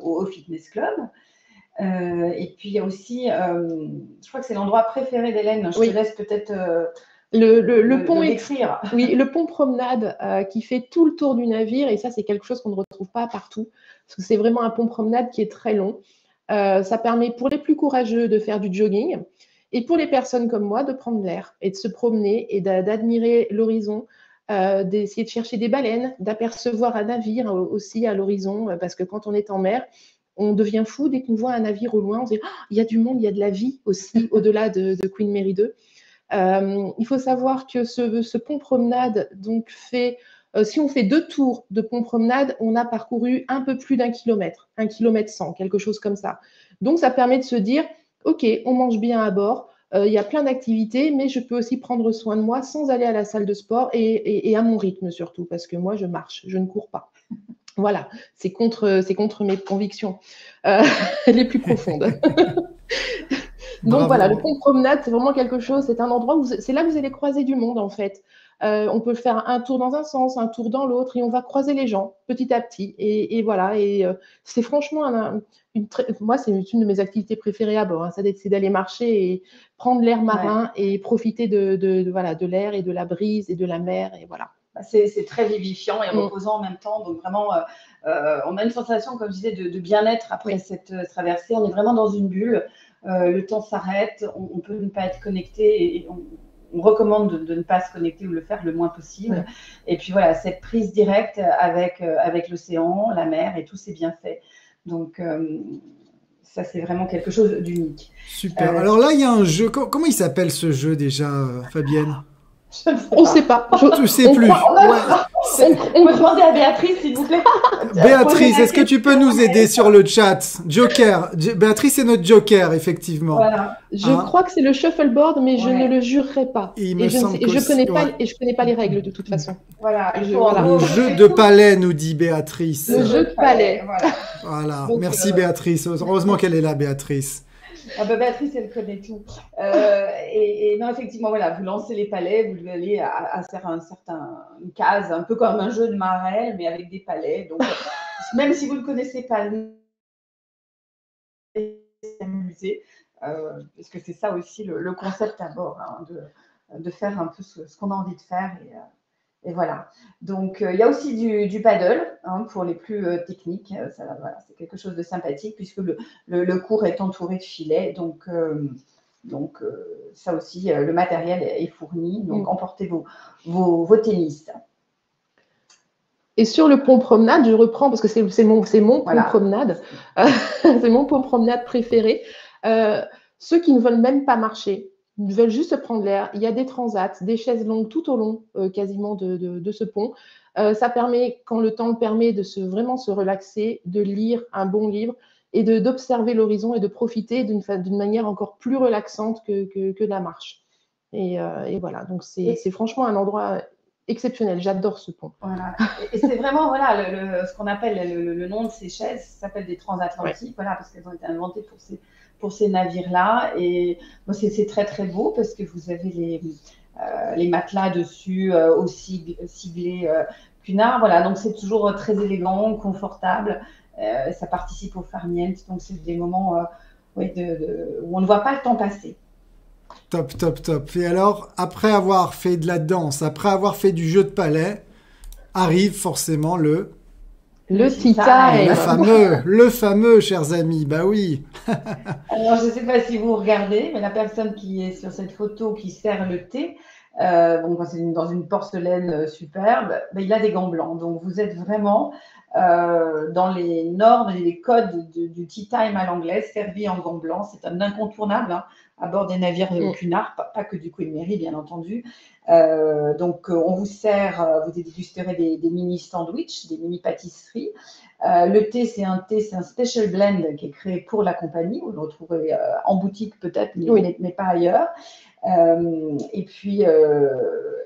au fitness club. Et puis il y a aussi, je crois que c'est l'endroit préféré d'Hélène, je te laisse peut-être le pont décrire. Oui, le pont promenade qui fait tout le tour du navire, et ça c'est quelque chose qu'on ne retrouve pas partout, parce que c'est vraiment un pont promenade qui est très long. Ça permet pour les plus courageux de faire du jogging et pour les personnes comme moi de prendre l'air et de se promener et d'admirer l'horizon, d'essayer de chercher des baleines, d'apercevoir un navire aussi à l'horizon, parce que quand on est en mer, on devient fou dès qu'on voit un navire au loin, on se dit oh, il y a du monde, il y a de la vie aussi au-delà de Queen Mary 2. Il faut savoir que ce pont promenade donc fait si on fait 2 tours de pont promenade, on a parcouru un peu plus d'1 kilomètre, 1 kilomètre 100, quelque chose comme ça. Donc ça permet de se dire, ok, on mange bien à bord, il y a plein d'activités, mais je peux aussi prendre soin de moi sans aller à la salle de sport et à mon rythme surtout, parce que moi je marche, je ne cours pas. Voilà, c'est contre mes convictions les plus profondes. Donc voilà, le pont promenade, c'est vraiment quelque chose, c'est un endroit où c'est là que vous allez croiser du monde en fait. On peut faire un tour dans un sens, un tour dans l'autre, et on va croiser les gens petit à petit. Et voilà, et c'est franchement moi, c'est une de mes activités préférées à bord. Hein, c'est d'aller marcher et prendre l'air marin et profiter voilà, de l'air et de la brise et de la mer. Et voilà. C'est très vivifiant et reposant en même temps. Donc vraiment, on a une sensation, comme je disais, de bien-être après cette traversée. On est vraiment dans une bulle. Le temps s'arrête, on peut ne pas être connecté et on recommande de ne pas se connecter ou le faire le moins possible. Ouais. Et puis voilà, cette prise directe avec l'océan, la mer et tous ces bienfaits. Donc, ça, c'est vraiment quelque chose d'unique. Super. Alors là, il y a un jeu. Comment il s'appelle ce jeu déjà, Fabienne? On ne sait pas. Je ne sais plus. On peut demander à Béatrice, s'il vous plaît. Béatrice, est-ce que tu peux nous aider sur le chat? Joker. Béatrice est notre Joker, effectivement. Voilà. Je crois que c'est le shuffleboard, mais je ne le jurerai pas. Et je connais pas les règles de toute façon. Voilà. Le jeu de palais, nous dit Béatrice. Le jeu de palais. Voilà. Donc, merci Béatrice. Heureusement qu'elle est là, Béatrice. Ah bah Béatrice, elle connaît tout. Et non, effectivement, voilà, vous lancez les palets, vous allez à faire une case, un peu comme un jeu de marelle, mais avec des palets. Donc, même si vous ne connaissez pas, s'amuser, parce que c'est ça aussi le concept à bord, hein, de faire un peu ce qu'on a envie de faire. Et voilà. Donc, il y a aussi du paddle, hein, pour les plus techniques. Voilà, c'est quelque chose de sympathique puisque le cours est entouré de filets. Donc ça aussi, le matériel est fourni. Donc, emportez vos tennis. Et sur le pont promenade, je reprends parce que c'est mon pont promenade. C'est mon pont promenade préféré. Ceux qui ne veulent même pas marcher, ils veulent juste prendre l'air. Il y a des transats, des chaises longues tout au long quasiment de ce pont. Ça permet, quand le temps le permet, de vraiment se relaxer, de lire un bon livre et d'observer l'horizon et de profiter d'une manière encore plus relaxante que la marche. Et voilà, donc c'est franchement un endroit exceptionnel. J'adore ce pont. Voilà. Et c'est vraiment voilà, ce qu'on appelle le nom de ces chaises, ça s'appelle des transatlantiques, voilà, parce qu'elles ont été inventées pour ces navires-là. Et bon, c'est très très beau parce que vous avez les matelas dessus aussi siglés Cunard. Voilà, donc c'est toujours très élégant, confortable. Ça participe au farniente, donc c'est des moments où on ne voit pas le temps passer. Top, top, top. Et alors, après avoir fait de la danse, après avoir fait du jeu de palais, arrive forcément le tea time. Le fameux, chers amis. Bah oui. Alors, je ne sais pas si vous regardez, mais la personne qui est sur cette photo qui sert le thé, c'est dans une porcelaine superbe, il a des gants blancs. Donc, vous êtes vraiment dans les normes et les codes du tea time à l'anglaise, servi en gants blancs. C'est un incontournable, hein, à bord des navires Cunard, pas que du Queen Mary, bien entendu. Donc, on vous sert, vous dégusterez des mini sandwichs, des mini pâtisseries. Le thé, c'est un special blend qui est créé pour la compagnie. Vous le retrouverez en boutique peut-être, mais pas ailleurs. Et puis,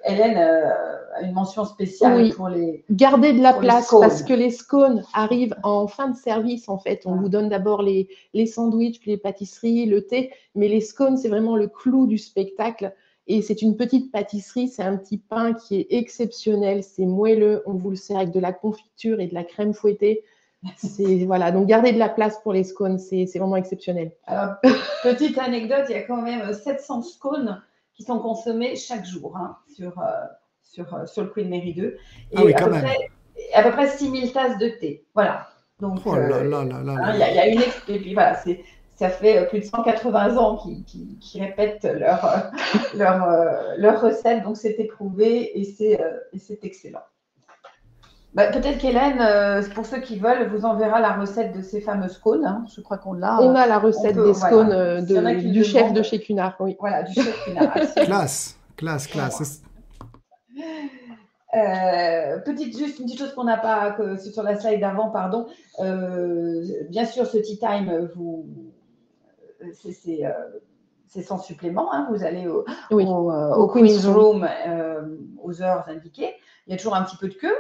Hélène a une mention spéciale pour les... Gardez de la place parce que les scones arrivent en fin de service, en fait. On vous donne d'abord les sandwichs, puis les pâtisseries, le thé, mais les scones, c'est vraiment le clou du spectacle. Et c'est une petite pâtisserie, c'est un petit pain qui est exceptionnel, c'est moelleux, on vous le sert avec de la confiture et de la crème fouettée. Voilà, donc gardez de la place pour les scones, c'est vraiment exceptionnel. Alors, petite anecdote, il y a quand même 700 scones qui sont consommés chaque jour, hein, sur le Queen Mary 2. Et à peu près 6000 tasses de thé. Voilà. Donc, il y a une... Et puis voilà, ça fait plus de 180 ans qu'ils répètent leur recette, donc c'est éprouvé et c'est excellent. Peut-être qu'Hélène, pour ceux qui veulent, vous enverra la recette de ces fameuses cônes. Hein. Je crois qu'on l'a. On a la recette des scones du chef de chez Cunard. Oui. Voilà, du chef Cunard. Classe. Juste une petite chose qu'on n'a pas sur la slide d'avant, pardon. Bien sûr, ce tea time, c'est sans supplément. Hein. Vous allez au Queen's Room aux heures indiquées. Il y a toujours un petit peu de queue,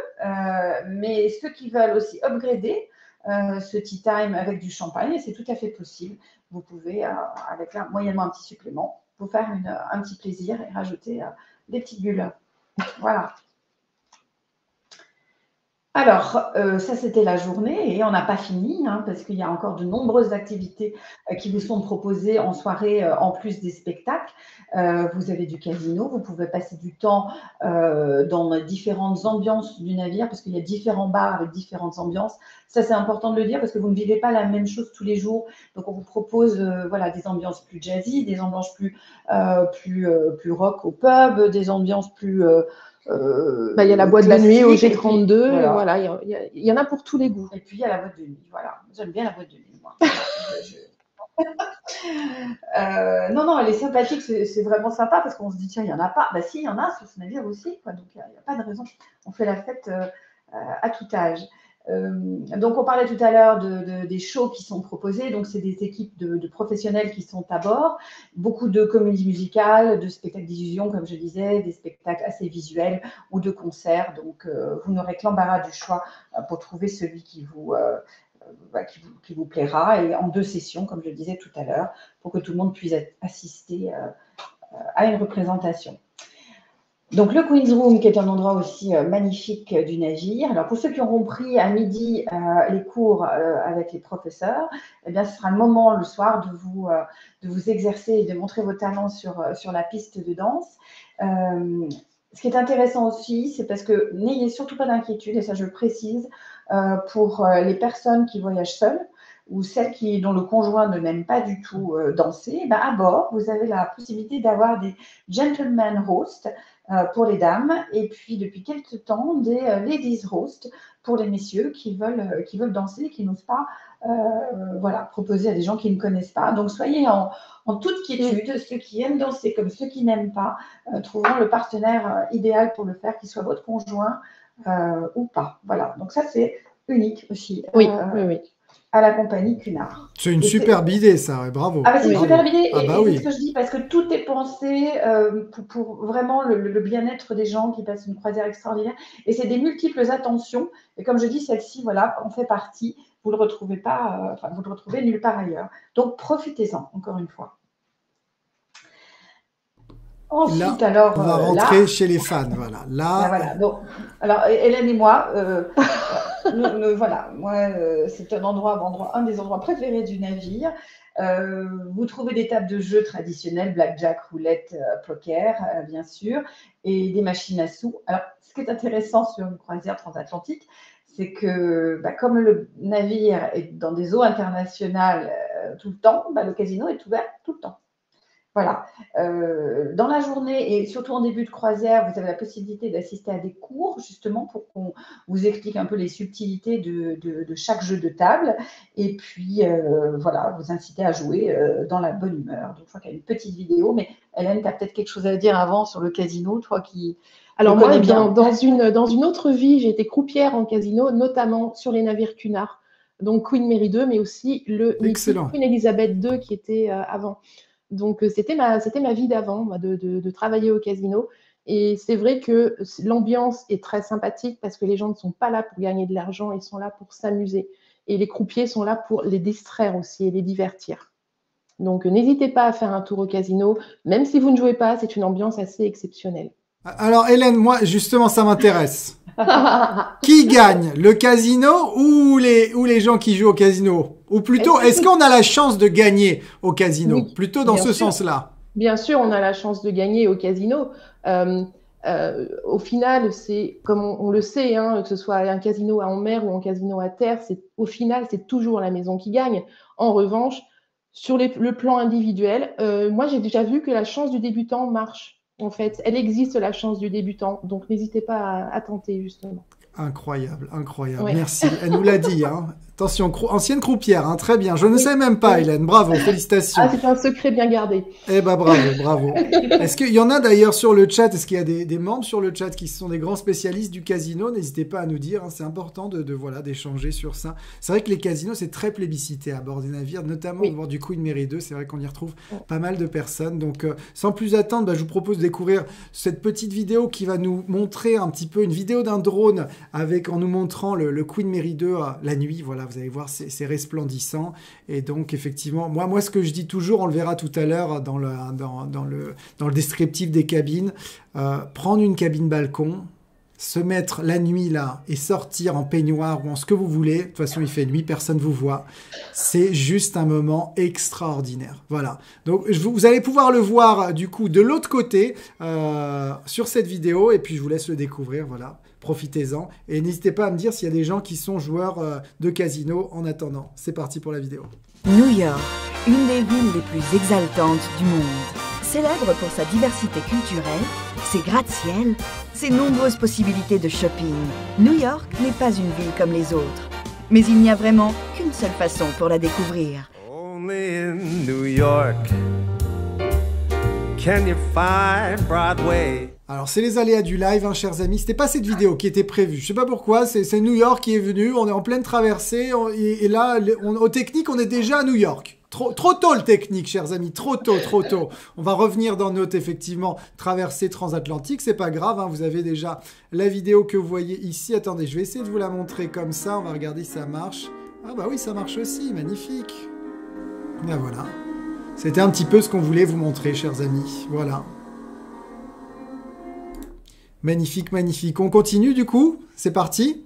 mais ceux qui veulent aussi upgrader ce tea time avec du champagne, et c'est tout à fait possible. Vous pouvez, avec moyennement un petit supplément, vous faire un petit plaisir et rajouter des petites bulles. Voilà. Alors, ça, c'était la journée et on n'a pas fini, hein, parce qu'il y a encore de nombreuses activités qui vous sont proposées en soirée, en plus des spectacles. Vous avez du casino, vous pouvez passer du temps dans les différentes ambiances du navire, parce qu'il y a différents bars avec différentes ambiances. Ça, c'est important de le dire, parce que vous ne vivez pas la même chose tous les jours. Donc, on vous propose voilà, des ambiances plus jazzy, des ambiances plus rock au pub, des ambiances plus il y a la boîte de nuit au G32, voilà. Voilà, il y en a pour tous les goûts. Et puis il y a la boîte de nuit, voilà. J'aime bien la boîte de nuit, moi. Non, elle est sympathique, c'est vraiment sympa parce qu'on se dit, tiens, il n'y en a pas. Bah si, il y en a sur ce navire aussi, quoi. Donc il n'y a pas de raison. On fait la fête à tout âge. Donc on parlait tout à l'heure des shows qui sont proposés. Donc c'est des équipes de professionnels qui sont à bord. Beaucoup de comédies musicales, de spectacles d'illusion, comme je disais, des spectacles assez visuels ou de concerts. Donc vous n'aurez que l'embarras du choix pour trouver celui qui vous plaira, et en 2 sessions, comme je le disais tout à l'heure, pour que tout le monde puisse assister à une représentation. Donc le Queen's Room, qui est un endroit aussi magnifique du navire. Alors pour ceux qui auront pris à midi les cours avec les professeurs, eh bien ce sera le moment le soir de vous exercer et de montrer vos talents sur la piste de danse. Ce qui est intéressant aussi, c'est parce que n'ayez surtout pas d'inquiétude, et ça je le précise, pour les personnes qui voyagent seules ou celles dont le conjoint ne m'aime pas du tout danser. Ben, à bord, vous avez la possibilité d'avoir des gentlemen roast pour les dames, et puis depuis quelques temps des ladies roast pour les messieurs qui veulent danser, qui n'osent pas proposer à des gens qui ne connaissent pas. Donc soyez en toute quiétude, ceux qui aiment danser comme ceux qui n'aiment pas trouveront le partenaire idéal pour le faire, qu'il soit votre conjoint ou pas. Voilà, donc ça c'est unique aussi. Oui. À la compagnie Cunard. C'est une superbe idée, ça, ouais, bravo. Ah, c'est une superbe idée, et oui. c'est ce que je dis, parce que tout est pensé pour vraiment le bien-être des gens qui passent une croisière extraordinaire, et c'est des multiples attentions, et comme je dis, celle-ci, voilà, en fait partie, vous le retrouvez pas, vous le retrouvez nulle part ailleurs. Donc, profitez-en, encore une fois. Ensuite, là, alors, on va rentrer chez les fans, voilà. Voilà. Donc, alors, Hélène et moi, voilà, moi, c'est un des endroits préférés du navire. Vous trouvez des tables de jeux traditionnelles, blackjack, roulette, poker, bien sûr, et des machines à sous. Alors, ce qui est intéressant sur une croisière transatlantique, c'est que comme le navire est dans des eaux internationales tout le temps, le casino est ouvert tout le temps. Voilà. Dans la journée et surtout en début de croisière, vous avez la possibilité d'assister à des cours, justement, pour qu'on vous explique un peu les subtilités de chaque jeu de table, et puis vous inciter à jouer dans la bonne humeur. Donc, je crois qu'il y a une petite vidéo, mais Hélène, tu as peut-être quelque chose à dire avant sur le casino, toi qui... Alors moi, dans une autre vie, j'ai été croupière en casino, notamment sur les navires Cunard, donc Queen Mary 2, mais aussi le Queen Elizabeth II qui était avant. Donc, c'était ma vie d'avant, de travailler au casino. Et c'est vrai que l'ambiance est très sympathique parce que les gens ne sont pas là pour gagner de l'argent, ils sont là pour s'amuser. Et les croupiers sont là pour les distraire aussi et les divertir. Donc, n'hésitez pas à faire un tour au casino. Même si vous ne jouez pas, c'est une ambiance assez exceptionnelle. Alors, Hélène, moi, justement, ça m'intéresse. Qui gagne, le casino ou les gens qui jouent au casino? Ou plutôt, est-ce qu'on a la chance de gagner au casino? Oui, plutôt dans ce sens-là. Bien sûr, on a la chance de gagner au casino. Au final, c'est comme on le sait, hein, que ce soit un casino en mer ou un casino à terre, au final, c'est toujours la maison qui gagne. En revanche, sur le plan individuel, moi, j'ai déjà vu que la chance du débutant marche. En fait, elle existe, la chance du débutant. Donc, n'hésitez pas à tenter, justement. Incroyable, incroyable. Ouais. Merci. Elle nous l'a dit. Hein. Attention, ancienne croupière, hein. Très bien. Je ne sais même pas, Hélène. Bravo, félicitations. Ah, c'est un secret bien gardé. Eh ben, bravo. Est-ce qu'il y en a d'ailleurs sur le chat? Est-ce qu'il y a des membres sur le chat qui sont des grands spécialistes du casino? N'hésitez pas à nous dire. Hein. C'est important d'échanger sur ça. C'est vrai que les casinos, c'est très plébiscité à bord des navires, notamment à bord du Queen Mary 2. C'est vrai qu'on y retrouve pas mal de personnes. Donc, sans plus attendre, je vous propose de découvrir cette petite vidéo qui va nous montrer un petit peu une vidéo d'un drone en nous montrant le Queen Mary 2 la nuit. Voilà, vous allez voir, c'est resplendissant. Et donc, effectivement, moi, ce que je dis toujours, on le verra tout à l'heure dans le descriptif des cabines, prendre une cabine balcon, se mettre la nuit là et sortir en peignoir ou en ce que vous voulez, de toute façon il fait nuit, personne ne vous voit, c'est juste un moment extraordinaire. Voilà, donc vous allez pouvoir le voir du coup de l'autre côté sur cette vidéo et puis je vous laisse le découvrir, voilà. Profitez-en et n'hésitez pas à me dire s'il y a des gens qui sont joueurs de casino en attendant. C'est parti pour la vidéo. New York, une des villes les plus exaltantes du monde. Célèbre pour sa diversité culturelle, ses gratte-ciel, ses nombreuses possibilités de shopping. New York n'est pas une ville comme les autres. Mais il n'y a vraiment qu'une seule façon pour la découvrir. Only in New York can you find Broadway. Alors, c'est les aléas du live, hein, chers amis. C'était pas cette vidéo qui était prévue. Je sais pas pourquoi. C'est New York qui est venu. On est en pleine traversée. Et là, au technique, on est déjà à New York. Trop tôt le technique, chers amis. Trop tôt. On va revenir dans notre, effectivement, traversée transatlantique. C'est pas grave, hein, vous avez déjà la vidéo que vous voyez ici. Attendez, je vais essayer de vous la montrer comme ça. On va regarder si ça marche. Ah bah oui, ça marche aussi. Magnifique. Et voilà. C'était un petit peu ce qu'on voulait vous montrer, chers amis. Voilà. Magnifique, magnifique. On continue du coup? C'est parti?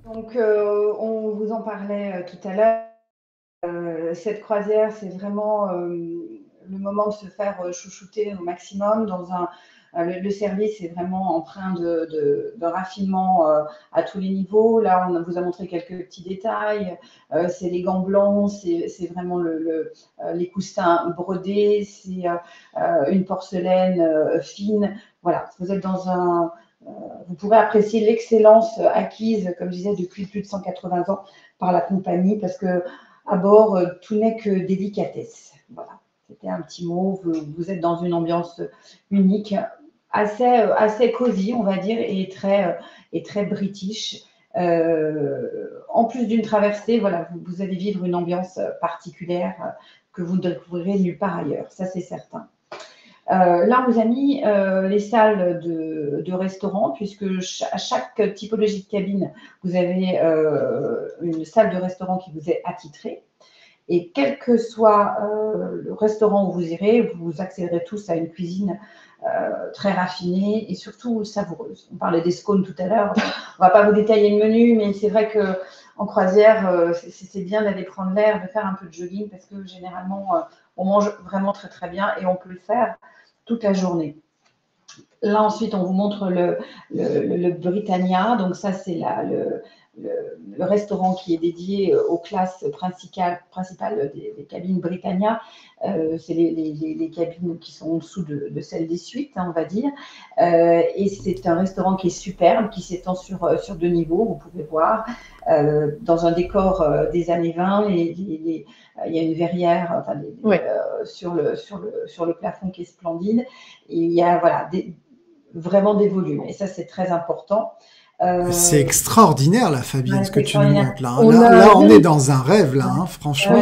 Donc, on vous en parlait tout à l'heure. Cette croisière, c'est vraiment le moment de se faire chouchouter au maximum. Le service est vraiment empreint de raffinement à tous les niveaux. Là, on vous a montré quelques petits détails. C'est les gants blancs, c'est vraiment les coussins brodés, c'est une porcelaine fine. Voilà, vous êtes vous pourrez apprécier l'excellence acquise, comme je disais, depuis plus de 180 ans par la compagnie, parce que à bord, tout n'est que délicatesse. Voilà, c'était un petit mot. Vous êtes dans une ambiance unique, assez cosy, on va dire, et très british. En plus d'une traversée, voilà, vous allez vivre une ambiance particulière que vous ne découvrirez nulle part ailleurs, ça c'est certain. Là, on vous a mis les salles de restaurant, puisque à chaque typologie de cabine, vous avez une salle de restaurant qui vous est attitrée. Et quel que soit le restaurant où vous irez, vous accéderez tous à une cuisine très raffinée et surtout savoureuse. On parlait des scones tout à l'heure. On ne va pas vous détailler le menu, mais c'est vrai qu'en croisière, c'est bien d'aller prendre l'air, de faire un peu de jogging, parce que généralement, on mange vraiment très très bien et on peut le faire toute la journée. Là, ensuite, on vous montre le Britannia. Donc ça, c'est le restaurant qui est dédié aux classes principales des cabines Britannia. C'est les cabines qui sont en dessous de celles des suites, hein, on va dire. Et c'est un restaurant qui est superbe, qui s'étend sur 2 niveaux, vous pouvez voir. Dans un décor des années 20, il y a une verrière sur le plafond qui est splendide. Et il y a vraiment des volumes. Et ça, c'est très important. C'est extraordinaire, là, Fabienne, ce que tu nous montres là. On est dans un rêve, là, hein, franchement.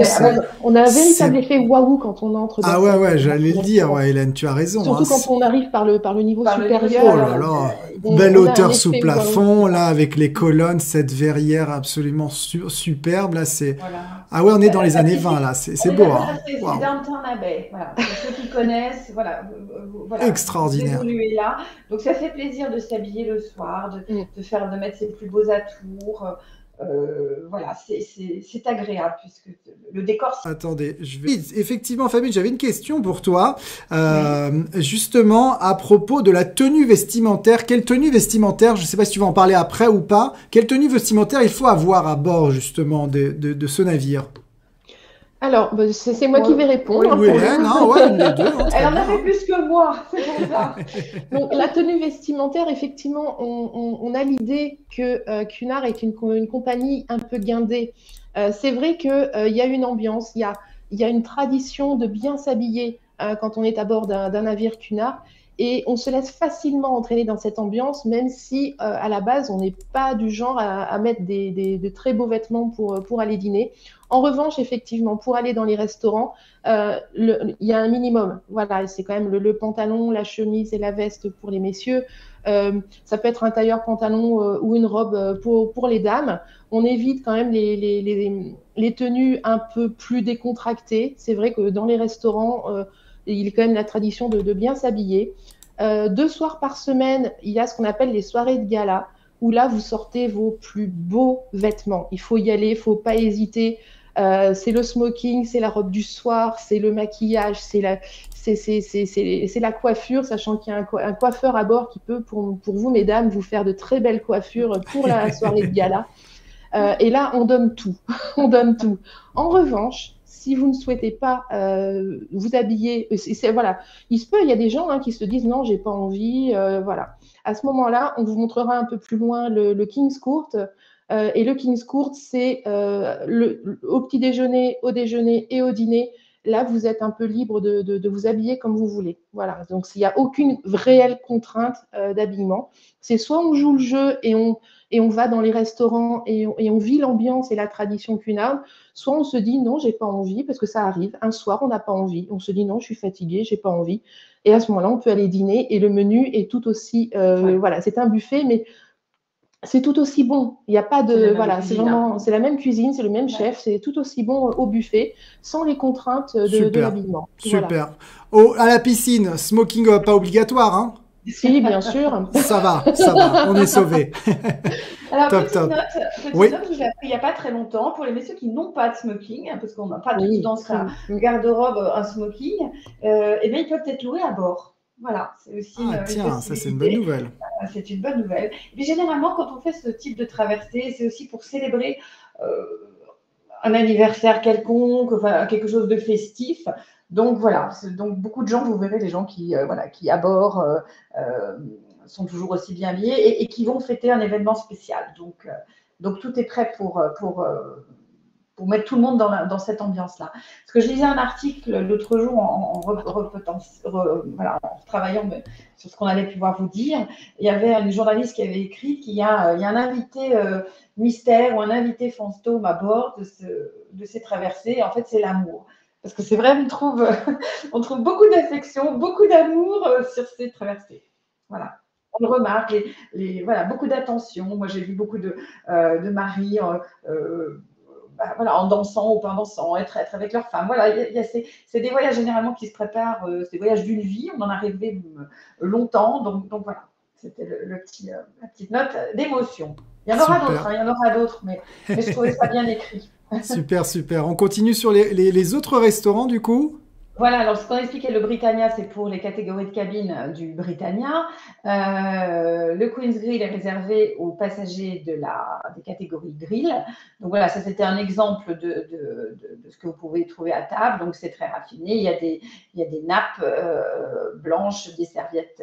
On a un véritable effet waouh quand on entre dans ouais, j'allais le dire, ouais, Hélène, tu as raison. Surtout quand on arrive par le niveau supérieur. Oh là là, belle hauteur sous plafond, là, avec les colonnes, cette verrière absolument superbe, là, c'est... Voilà. Ah ouais, on est dans les années 20, là, c'est beau. Hein. C'est Downton Abbey, voilà. Pour ceux qui connaissent, voilà. Extraordinaire. Là. Donc, ça fait plaisir de s'habiller le soir, de mettre ses plus beaux atours. Voilà, c'est agréable puisque le décor... Attendez, effectivement, Fabienne, j'avais une question pour toi. Justement, à propos de la tenue vestimentaire. Quelle tenue vestimentaire, je ne sais pas si tu vas en parler après ou pas, quelle tenue vestimentaire il faut avoir à bord, justement, de ce navire? Alors, c'est moi qui vais répondre. Oui, Hélène, une des deux. Elle en avait plus que moi, c'est pour ça. Donc, la tenue vestimentaire, effectivement, on a l'idée que Cunard est une compagnie un peu guindée. C'est vrai qu'il y a une ambiance, il y a une tradition de bien s'habiller quand on est à bord d'un navire Cunard. Et on se laisse facilement entraîner dans cette ambiance, même si à la base, on n'est pas du genre à mettre de très beaux vêtements pour aller dîner. En revanche, effectivement, pour aller dans les restaurants, il y a un minimum. Voilà, c'est quand même le pantalon, la chemise et la veste pour les messieurs. Ça peut être un tailleur pantalon ou une robe pour les dames. On évite quand même les tenues un peu plus décontractées. C'est vrai que dans les restaurants, il y a quand même la tradition de bien s'habiller. 2 soirs par semaine, il y a ce qu'on appelle les soirées de gala, où là, vous sortez vos plus beaux vêtements. Il faut y aller, il ne faut pas hésiter. C'est le smoking, c'est la robe du soir, c'est le maquillage, c'est la coiffure, sachant qu'il y a un coiffeur à bord qui peut, pour vous, mesdames, vous faire de très belles coiffures pour la soirée de gala. Et là, on donne tout. On donne tout. En revanche, si vous ne souhaitez pas vous habiller, voilà, il se peut, il y a des gens qui se disent non, j'ai pas envie, voilà. À ce moment-là, on vous montrera un peu plus loin le King's Court. Et le King's Court, c'est au petit déjeuner, au déjeuner et au dîner. Là, vous êtes un peu libre de vous habiller comme vous voulez. Voilà. Donc, il n'y a aucune réelle contrainte d'habillement. C'est soit on joue le jeu et on va dans les restaurants et on vit l'ambiance et la tradition cunarde, soit on se dit non, j'ai pas envie, parce que ça arrive. Un soir, on n'a pas envie. On se dit non, je suis fatiguée, j'ai pas envie. Et à ce moment-là, on peut aller dîner et le menu est tout aussi, voilà, c'est un buffet, mais c'est tout aussi bon. Il n'y a pas de, voilà, c'est vraiment, c'est la même cuisine, c'est le même chef, c'est tout aussi bon au buffet, sans les contraintes de l'habillement. Super. Voilà. À la piscine, smoking pas obligatoire, hein? Si, bien sûr. Ça va, on est sauvés. Alors, petite note que j'ai appris il n'y a pas très longtemps, pour les messieurs qui n'ont pas de smoking, parce qu'on n'a pas tous dans sa garde-robe un smoking, eh bien, ils peuvent être loués à bord. Voilà, c'est aussi tiens, ça c'est une bonne nouvelle. C'est une bonne nouvelle. Et puis généralement, quand on fait ce type de traversée, c'est aussi pour célébrer un anniversaire quelconque, enfin, quelque chose de festif. Donc voilà, donc beaucoup de gens, vous verrez les gens qui à bord sont toujours aussi bien habillés et qui vont fêter un événement spécial. Donc tout est prêt pour mettre tout le monde dans cette ambiance-là. Parce que je lisais un article l'autre jour en travaillant sur ce qu'on allait pouvoir vous dire. Il y avait une journaliste qui avait écrit qu'il y a un invité mystère ou un invité fantôme à bord de ces traversées. En fait, c'est l'amour. Parce que c'est vrai, on trouve beaucoup d'affection, beaucoup d'amour sur ces traversées. Voilà. On le remarque, beaucoup d'attention. Moi, j'ai vu beaucoup de maris en dansant ou pas en dansant, être avec leur femme. Voilà, c'est des voyages généralement qui se préparent, c'est des voyages d'une vie, on en a rêvé longtemps, donc voilà, c'était la petite note d'émotion. Il y en aura d'autres, mais je trouvais ça bien écrit. Super. On continue sur les autres restaurants du coup? Voilà, alors ce qu'on expliquait, le Britannia, c'est pour les catégories de cabine du Britannia. Le Queen's Grill est réservé aux passagers des catégories grill. Donc voilà, ça c'était un exemple de ce que vous pouvez trouver à table. Donc c'est très raffiné. Il y a des nappes blanches, des serviettes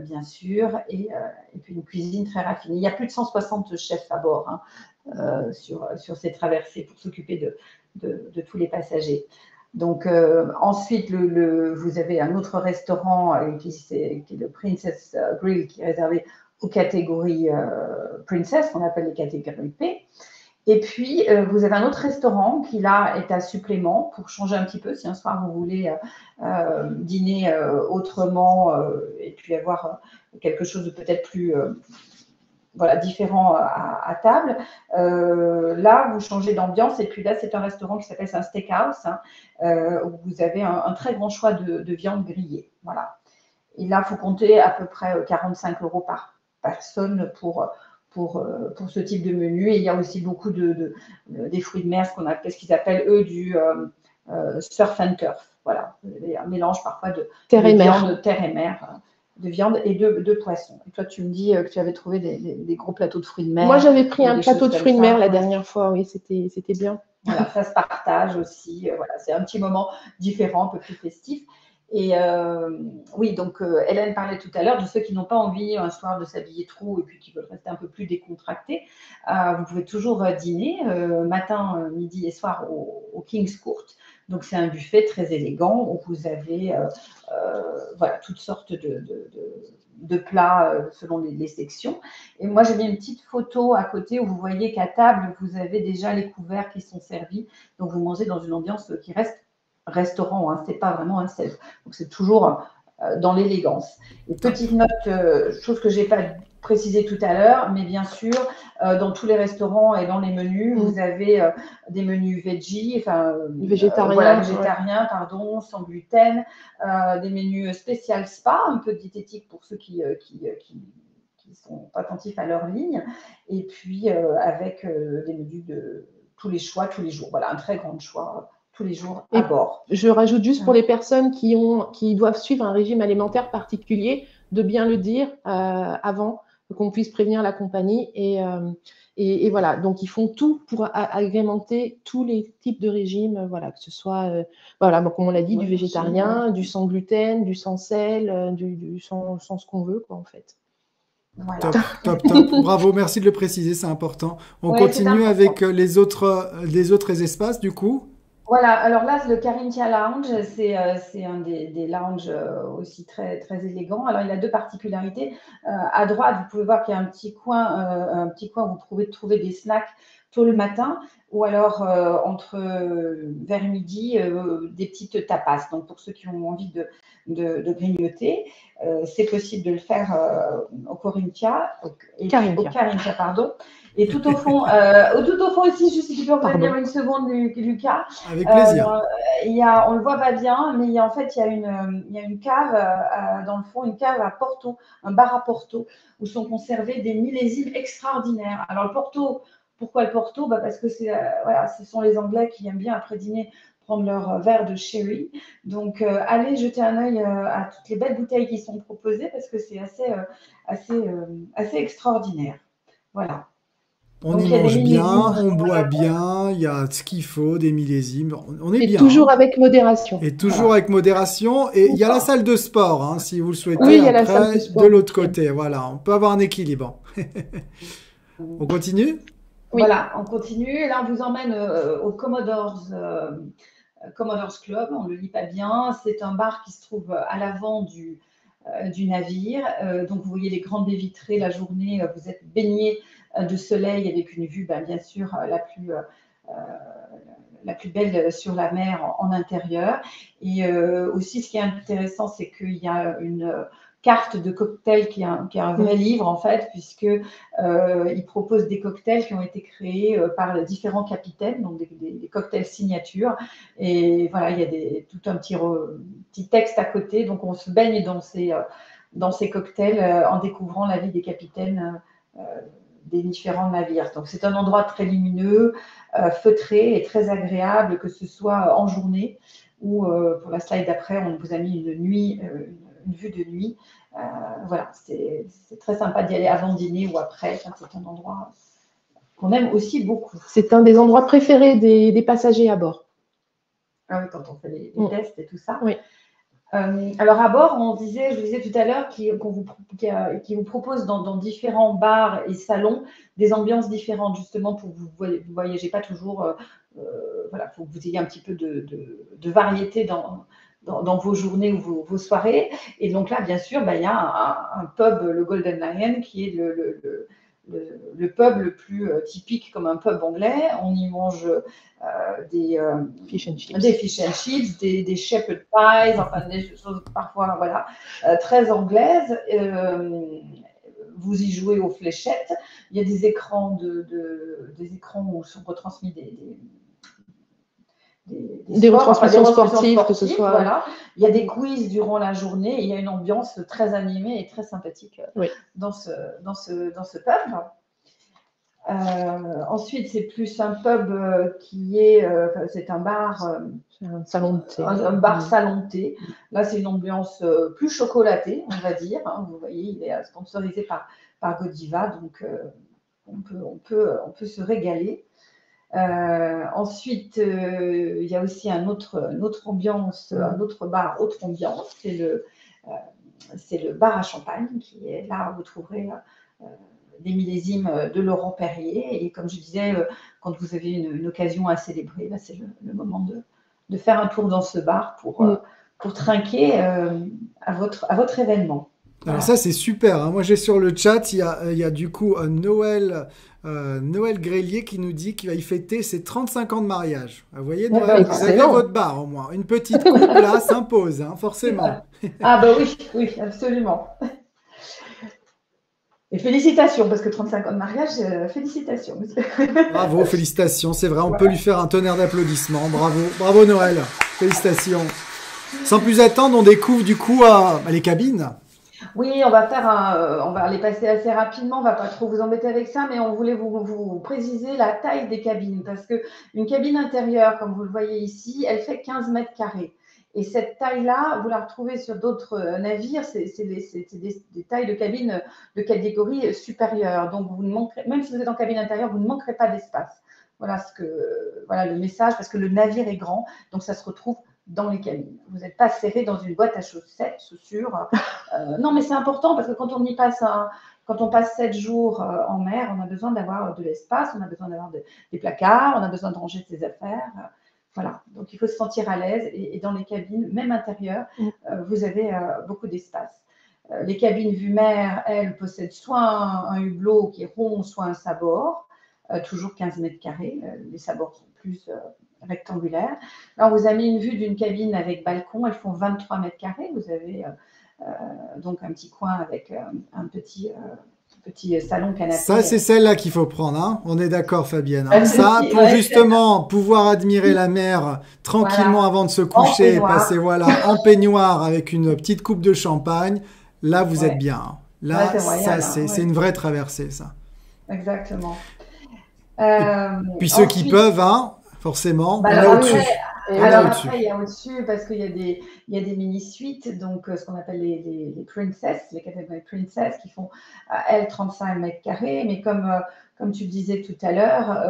bien sûr, et puis une cuisine très raffinée. Il y a plus de 160 chefs à bord sur ces traversées pour s'occuper de tous les passagers. Donc ensuite, vous avez un autre restaurant qui est le Princess Grill, qui est réservé aux catégories Princess, qu'on appelle les catégories P. Et puis, vous avez un autre restaurant qui, là, est à supplément pour changer un petit peu. Si un soir, vous voulez dîner autrement et puis avoir quelque chose de peut-être plus différent à table. Là, vous changez d'ambiance. Et puis là, c'est un restaurant qui s'appelle un steakhouse, où vous avez un très grand choix de viande grillée. Voilà. Et là, il faut compter à peu près 45 € par personne pour ce type de menu. Et il y a aussi beaucoup des fruits de mer, ce qu'ils appellent, eux, du surf and turf. Voilà. Un mélange parfois de viande de terre et mer. De viande et de poisson. Et toi, tu me dis que tu avais trouvé des gros plateaux de fruits de mer. Moi, j'avais pris un plateau de fruits de mer la dernière fois, oui, c'était bien. Voilà, ça se partage aussi. Voilà, c'est un petit moment différent, un peu plus festif. Et oui, donc Hélène parlait tout à l'heure de ceux qui n'ont pas envie un soir de s'habiller trop et puis qui veulent rester un peu plus décontractés. Vous pouvez toujours dîner matin, midi et soir au King's Court. Donc, c'est un buffet très élégant où vous avez toutes sortes de plats selon les sections. Et moi, j'ai mis une petite photo à côté où vous voyez qu'à table, vous avez déjà les couverts qui sont servis. Donc, vous mangez dans une ambiance qui reste restaurant, hein, c'est pas vraiment un self. Donc, c'est toujours dans l'élégance. Une petite note, chose que j'ai pas précisé tout à l'heure, mais bien sûr, dans tous les restaurants et dans les menus, vous avez des menus veggie, enfin végétariens, pardon, sans gluten, des menus spécial spa, un peu diététiques pour ceux qui sont attentifs à leur ligne, et puis avec des menus de tous les choix, tous les jours. Voilà, un très grand choix tous les jours à bord. Je rajoute juste pour les personnes qui doivent suivre un régime alimentaire particulier, de bien le dire avant qu'on puisse prévenir la compagnie. Et voilà, donc ils font tout pour agrémenter tous les types de régimes, voilà, que ce soit, voilà, comme on l'a dit, du végétarien, du sans gluten, du sans sel, sans ce qu'on veut, quoi, en fait. Voilà. Top. Bravo, merci de le préciser, c'est important. On continue avec les autres espaces, du coup. Voilà, alors là, le Carinthia Lounge, c'est un des lounges aussi très, très élégant. Alors, il a deux particularités. À droite, vous pouvez voir qu'il y a un petit coin où vous pouvez trouver des snacks tôt le matin, ou alors vers midi, des petites tapas. Donc, pour ceux qui ont envie de grignoter, c'est possible de le faire au Carinthia, pardon. Et tout au fond aussi, juste si tu peux revenir une seconde, Lucas. Avec plaisir. On le voit pas bien, mais il y a une cave dans le fond, une cave à Porto, un bar à Porto, où sont conservés des millésimes extraordinaires. Alors le Porto, pourquoi le Porto? Parce que ce sont les Anglais qui aiment bien après dîner prendre leur verre de sherry. Donc allez jeter un œil à toutes les belles bouteilles qui sont proposées, parce que c'est assez extraordinaire. Voilà. On y mange bien, on boit bien, il y a ce qu'il faut, des millésimes, on est bien. Et toujours avec modération. Et toujours avec modération. Et il y a la salle de sport, hein, si vous le souhaitez, oui, il y a la salle de sport, de l'autre côté. Voilà, on peut avoir un équilibre. On continue? Oui. Voilà, on continue. Là, on vous emmène au Commodores Club, on ne le lit pas bien. C'est un bar qui se trouve à l'avant du navire. Donc, vous voyez les grandes baies vitrées la journée, vous êtes baigné de soleil avec une vue, bien sûr, la plus belle sur la mer en intérieur. Et aussi, ce qui est intéressant, c'est qu'il y a une carte de cocktails qui est un vrai livre, en fait, puisqu'il propose des cocktails qui ont été créés par les différents capitaines, donc des cocktails signatures. Et voilà, il y a tout un petit texte à côté. Donc, on se baigne dans ces cocktails en découvrant la vie des capitaines des différents navires. Donc, c'est un endroit très lumineux, feutré et très agréable, que ce soit en journée ou pour la slide d'après, on vous a mis une vue de nuit. Voilà, c'est très sympa d'y aller avant dîner ou après. C'est un endroit qu'on aime aussi beaucoup. C'est un des endroits préférés des passagers à bord. Ah oui, quand on fait les tests et tout ça. Oui. Alors à bord, je vous disais tout à l'heure qui vous propose dans différents bars et salons des ambiances différentes, justement pour que vous ne voyagez pas toujours. Voilà, pour que vous ayez un petit peu de variété dans vos journées ou vos soirées. Et donc là, bien sûr, il y a un pub, le Golden Lion, qui est le pub le plus typique comme un pub anglais. On y mange des fish and chips, des shepherd pies, enfin des choses parfois très anglaises. Vous y jouez aux fléchettes. Il y a des écrans où sont retransmis des retransmissions sportives, que ce soit. Voilà. Il y a des quiz durant la journée et il y a une ambiance très animée et très sympathique dans ce pub. Ensuite, c'est plus un pub c'est un bar, un salon de thé. Un bar salon de thé. Là, c'est une ambiance plus chocolatée, on va dire. Hein. Vous voyez, il est sponsorisé par Godiva, donc on peut se régaler. Ensuite, il y a aussi une autre ambiance, un autre bar, autre ambiance, c'est le bar à champagne qui est là où vous trouverez des millésimes de Laurent Perrier. Et comme je disais, quand vous avez une occasion à célébrer, c'est le moment de faire un tour dans ce bar pour trinquer à votre événement. Alors ça, c'est super. Hein. Moi, j'ai sur le chat, il y a du coup Noël Grélier qui nous dit qu'il va y fêter ses 35 ans de mariage. Vous voyez, Noël, vous avez votre bar au moins. Une petite coupe là s'impose, hein, forcément. Ah bah oui, absolument. Et félicitations, parce que 35 ans de mariage, félicitations. Bravo, félicitations. C'est vrai, on peut lui faire un tonnerre d'applaudissements. Bravo, bravo Noël. Félicitations. Sans plus attendre, on découvre du coup les cabines. Oui, on va les passer assez rapidement. On va pas trop vous embêter avec ça, mais on voulait vous préciser la taille des cabines, parce que une cabine intérieure, comme vous le voyez ici, elle fait 15 mètres carrés. Et cette taille-là, vous la retrouvez sur d'autres navires, c'est des tailles de cabine de catégorie supérieure. Donc, vous ne manquerez, même si vous êtes en cabine intérieure, vous ne manquerez pas d'espace. Voilà le message, parce que le navire est grand, donc ça se retrouve dans les cabines. Vous n'êtes pas serré dans une boîte à chaussures. Non, mais c'est important, parce que quand on passe 7 jours en mer, on a besoin d'avoir de l'espace, on a besoin d'avoir des placards, on a besoin de ranger ses affaires. Voilà, donc il faut se sentir à l'aise et dans les cabines, même intérieures, vous avez beaucoup d'espace. Les cabines vue mer, elles possèdent soit un hublot qui est rond, soit un sabord, toujours 15 mètres carrés. Les sabords sont plus rectangulaires. Là, on vous a mis une vue d'une cabine avec balcon, elles font 23 mètres carrés. Vous avez donc un petit coin avec un petit salon canapé. Ça, c'est celle-là qu'il faut prendre, hein. On est d'accord, Fabienne. Hein. Ça, pour justement pouvoir admirer la mer tranquillement avant de se coucher, passer en peignoir avec une petite coupe de champagne, là, vous êtes bien. Hein. Là, c'est une vraie traversée, ça. Exactement. Puis ceux qui peuvent, hein, forcément, on est au-dessus. Alors après, il y a au-dessus, parce qu'il y a des mini-suites, donc ce qu'on appelle les princesses, les catégories princesses, qui font, elles, 35 mètres carrés, mais comme tu le disais tout à l'heure,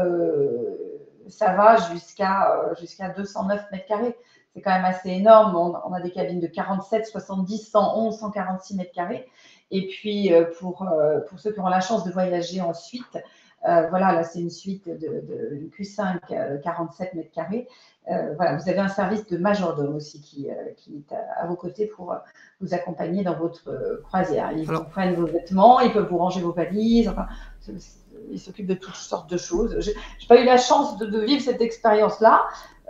ça va jusqu'à 209 mètres carrés. C'est quand même assez énorme. On a des cabines de 47, 70, 111, 146 mètres carrés. Et puis, pour ceux qui auront la chance de voyager en suite, là, c'est une suite de Q5, 47 mètres carrés. Vous avez un service de majordome aussi qui est à vos côtés pour vous accompagner dans votre croisière. Ils vous prennent vos vêtements, ils peuvent vous ranger vos valises, enfin, ils s'occupent de toutes sortes de choses. Je n'ai pas eu la chance de vivre cette expérience-là.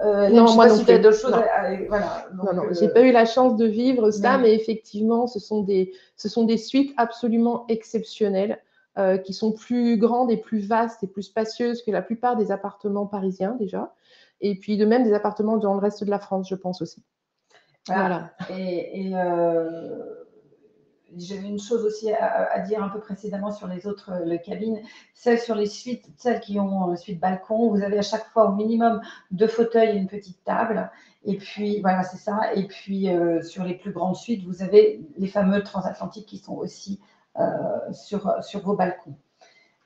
Non, moi non plus. Non, j'ai pas eu la chance de vivre ça, mais effectivement, ce sont des suites absolument exceptionnelles. Qui sont plus grandes et plus vastes et plus spacieuses que la plupart des appartements parisiens déjà, et puis de même des appartements dans le reste de la France, je pense aussi. Voilà. Et j'avais une chose aussi à dire un peu précédemment sur les autres cabines, celles sur les suites, celles qui ont suite balcon, vous avez à chaque fois au minimum 2 fauteuils et une petite table. Et puis, voilà, c'est ça. Et puis, sur les plus grandes suites, vous avez les fameux transatlantiques qui sont aussi sur vos balcons.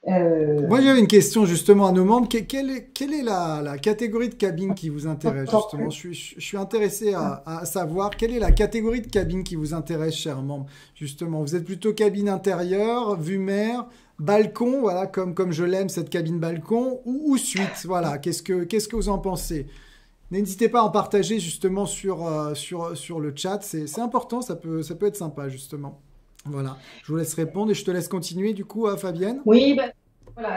Moi, j'avais une question justement à nos membres. Quelle est la catégorie de cabine qui vous intéresse justement? Je suis intéressé à savoir quelle est la catégorie de cabine qui vous intéresse, chers membres. Justement, vous êtes plutôt cabine intérieure, vue mer, balcon, voilà, comme je l'aime, cette cabine balcon, ou suite, voilà. Qu'est-ce que vous en pensez? N'hésitez pas à en partager justement sur le chat. C'est important, ça peut être sympa justement. Voilà, je vous laisse répondre et je te laisse continuer du coup, Fabienne. Oui,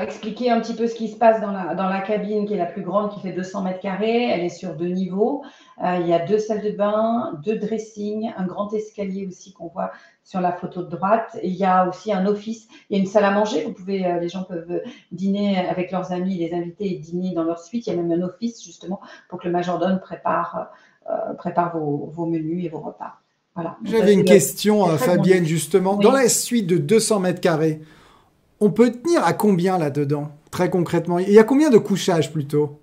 expliquer un petit peu ce qui se passe dans la cabine qui est la plus grande, qui fait 200 mètres carrés. Elle est sur 2 niveaux. Il y a 2 salles de bain, 2 dressings, un grand escalier aussi qu'on voit sur la photo de droite. Et il y a aussi un office. Il y a une salle à manger. Les gens peuvent dîner avec leurs amis, les invités et dîner dans leur suite. Il y a même un office justement pour que le majordome prépare vos menus et vos repas. Voilà. J'avais une question, Fabienne, justement. Oui. Dans la suite de 200 mètres carrés, on peut tenir à combien là-dedans, très concrètement? Il y a combien de couchages plutôt?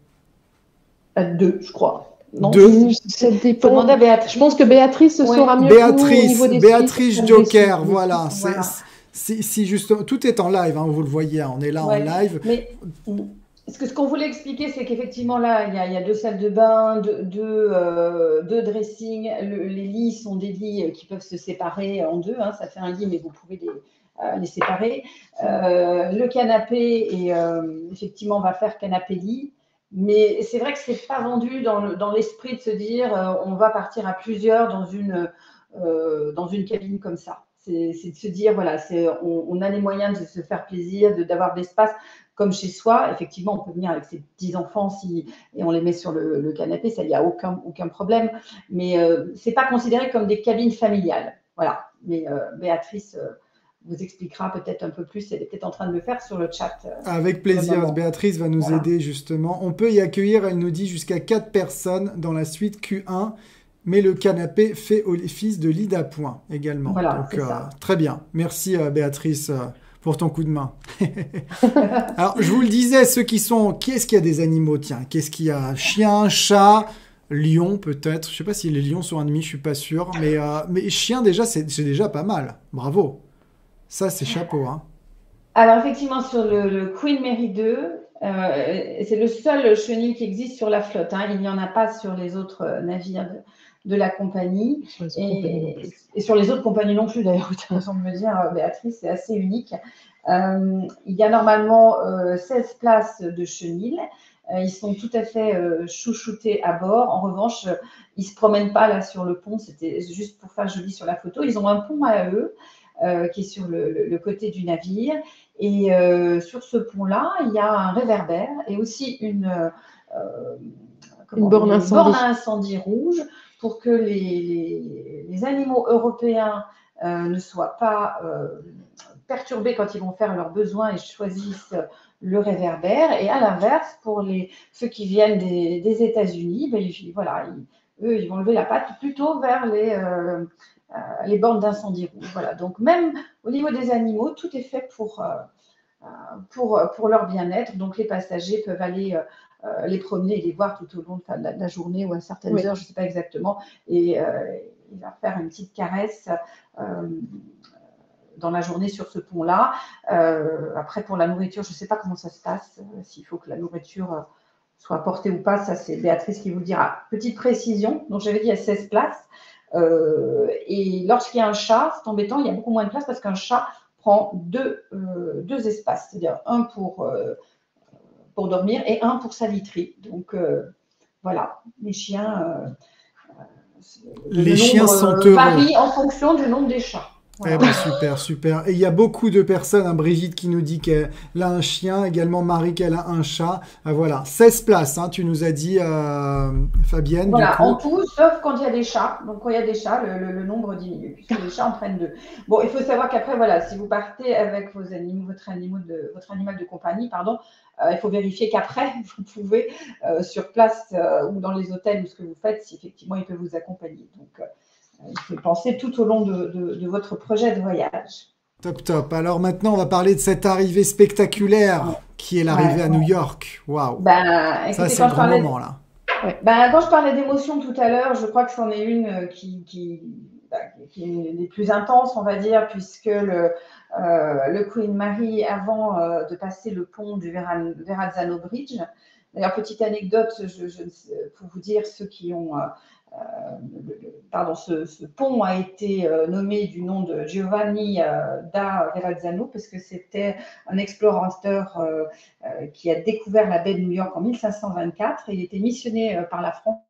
2, je crois. Non, 2. Ça dépend. Je pense que Béatrice saura mieux au niveau des Béatrice Joker, voilà. Si justement, tout est en live, hein, vous le voyez, on est là en live. Mais ce qu'on voulait expliquer, c'est qu'effectivement, là, il y a 2 salles de bain, 2 dressings. Les lits sont des lits qui peuvent se séparer en 2. Hein, ça fait un lit, mais vous pouvez les séparer. Le canapé, effectivement, on va faire canapé-lit. Mais c'est vrai que ce n'est pas vendu dans l'esprit de se dire on va partir à plusieurs dans une cabine comme ça. C'est de se dire, voilà, on a les moyens de se faire plaisir, d'avoir de l'espace comme chez soi. Effectivement, on peut venir avec ses petits enfants et on les met sur le canapé, ça, il n'y a aucun problème. Mais ce n'est pas considéré comme des cabines familiales. Voilà. Mais Béatrice vous expliquera peut-être un peu plus. Elle est peut-être en train de le faire sur le chat. Avec plaisir, Béatrice va nous aider justement. On peut y accueillir, elle nous dit, jusqu'à 4 personnes dans la suite Q1, mais le canapé fait office de lit d'appoint également. Voilà, donc très bien. Merci Béatrice pour ton coup de main. Alors, je vous le disais, ceux qui sont... Qu'est-ce qu'il y a des animaux? Tiens, qu'est-ce qu'il y a? Chien, chat, lion peut-être. Je ne sais pas si les lions sont ennemis, je ne suis pas sûr. Mais chien, déjà, c'est déjà pas mal. Bravo. Ça, c'est chapeau. Hein. Alors, effectivement, sur le Queen Mary 2, c'est le seul chenil qui existe sur la flotte. Hein. Il n'y en a pas sur les autres navires de la compagnie. Et sur les autres compagnies non plus, d'ailleurs, tu as raison de me dire, Béatrice, c'est assez unique. Il y a normalement 16 places de chenil. Ils sont tout à fait chouchoutés à bord. En revanche, ils ne se promènent pas là sur le pont. C'était juste pour faire joli sur la photo. Ils ont un pont à eux qui est sur le côté du navire. Et sur ce pont-là, il y a un réverbère et aussi une borne à incendie rouge pour que les animaux européens ne soient pas perturbés quand ils vont faire leurs besoins et choisissent le réverbère. Et à l'inverse, pour ceux qui viennent des États-Unis, ben, eux, ils vont lever la patte plutôt vers les bornes d'incendie rouge. Voilà. Donc, même au niveau des animaux, tout est fait pour leur bien-être. Donc, les passagers peuvent aller les promener et les voir tout au long de la journée ou à certaines heures, je ne sais pas exactement. Et il va faire une petite caresse dans la journée sur ce pont-là. Après, pour la nourriture, je ne sais pas comment ça se passe, s'il faut que la nourriture soit apportée ou pas. Ça, c'est Béatrice qui vous le dira. Petite précision, donc j'avais dit il y a 16 places. Et lorsqu'il y a un chat, c'est embêtant, il y a beaucoup moins de place parce qu'un chat prend deux espaces, c'est-à-dire un pour dormir et un pour sa literie. Donc voilà, les chiens, les chiens sont heureux. Varient en fonction du nombre des chats. Voilà. Eh ben, super, super. Et il y a beaucoup de personnes, hein, Brigitte qui nous dit qu'elle a un chien, également Marie qu'elle a un chat. Voilà, 16 places, hein, tu nous as dit, Fabienne. Voilà, en tout, sauf quand il y a des chats. Donc quand il y a des chats, le nombre diminue, puisque les chats en prennent 2. Bon, il faut savoir qu'après, voilà, si vous partez avec votre animal de compagnie, pardon, il faut vérifier qu'après, vous pouvez, sur place ou dans les hôtels ou ce que vous faites, si effectivement il peut vous accompagner. Donc, il faut y penser tout au long de votre projet de voyage. Top, top. Alors maintenant, on va parler de cette arrivée spectaculaire qui est l'arrivée à New York. Waouh. Ça, c'est le grand moment, là. Quand je parlais d'émotion tout à l'heure, je crois que c'en est une qui est des plus intenses, on va dire, puisque le Queen Mary, avant de passer le pont du Verrazzano Bridge, d'ailleurs, petite anecdote, pour vous dire, ceux qui ont... ce pont a été nommé du nom de Giovanni da Verrazzano parce que c'était un explorateur qui a découvert la baie de New York en 1524 et il était missionné par la France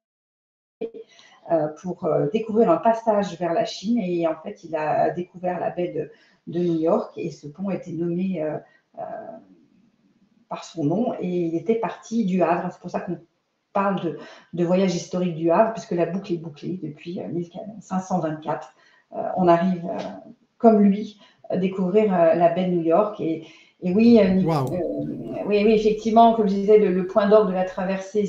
pour découvrir un passage vers la Chine et en fait il a découvert la baie de New York et ce pont a été nommé par son nom et il était parti du Havre. C'est pour ça qu'on parle de voyage historique du Havre, puisque la boucle est bouclée depuis 1524. On arrive, comme lui, à découvrir la baie de New York. Et oui, oui, effectivement, comme je disais, le point d'orgue de la traversée,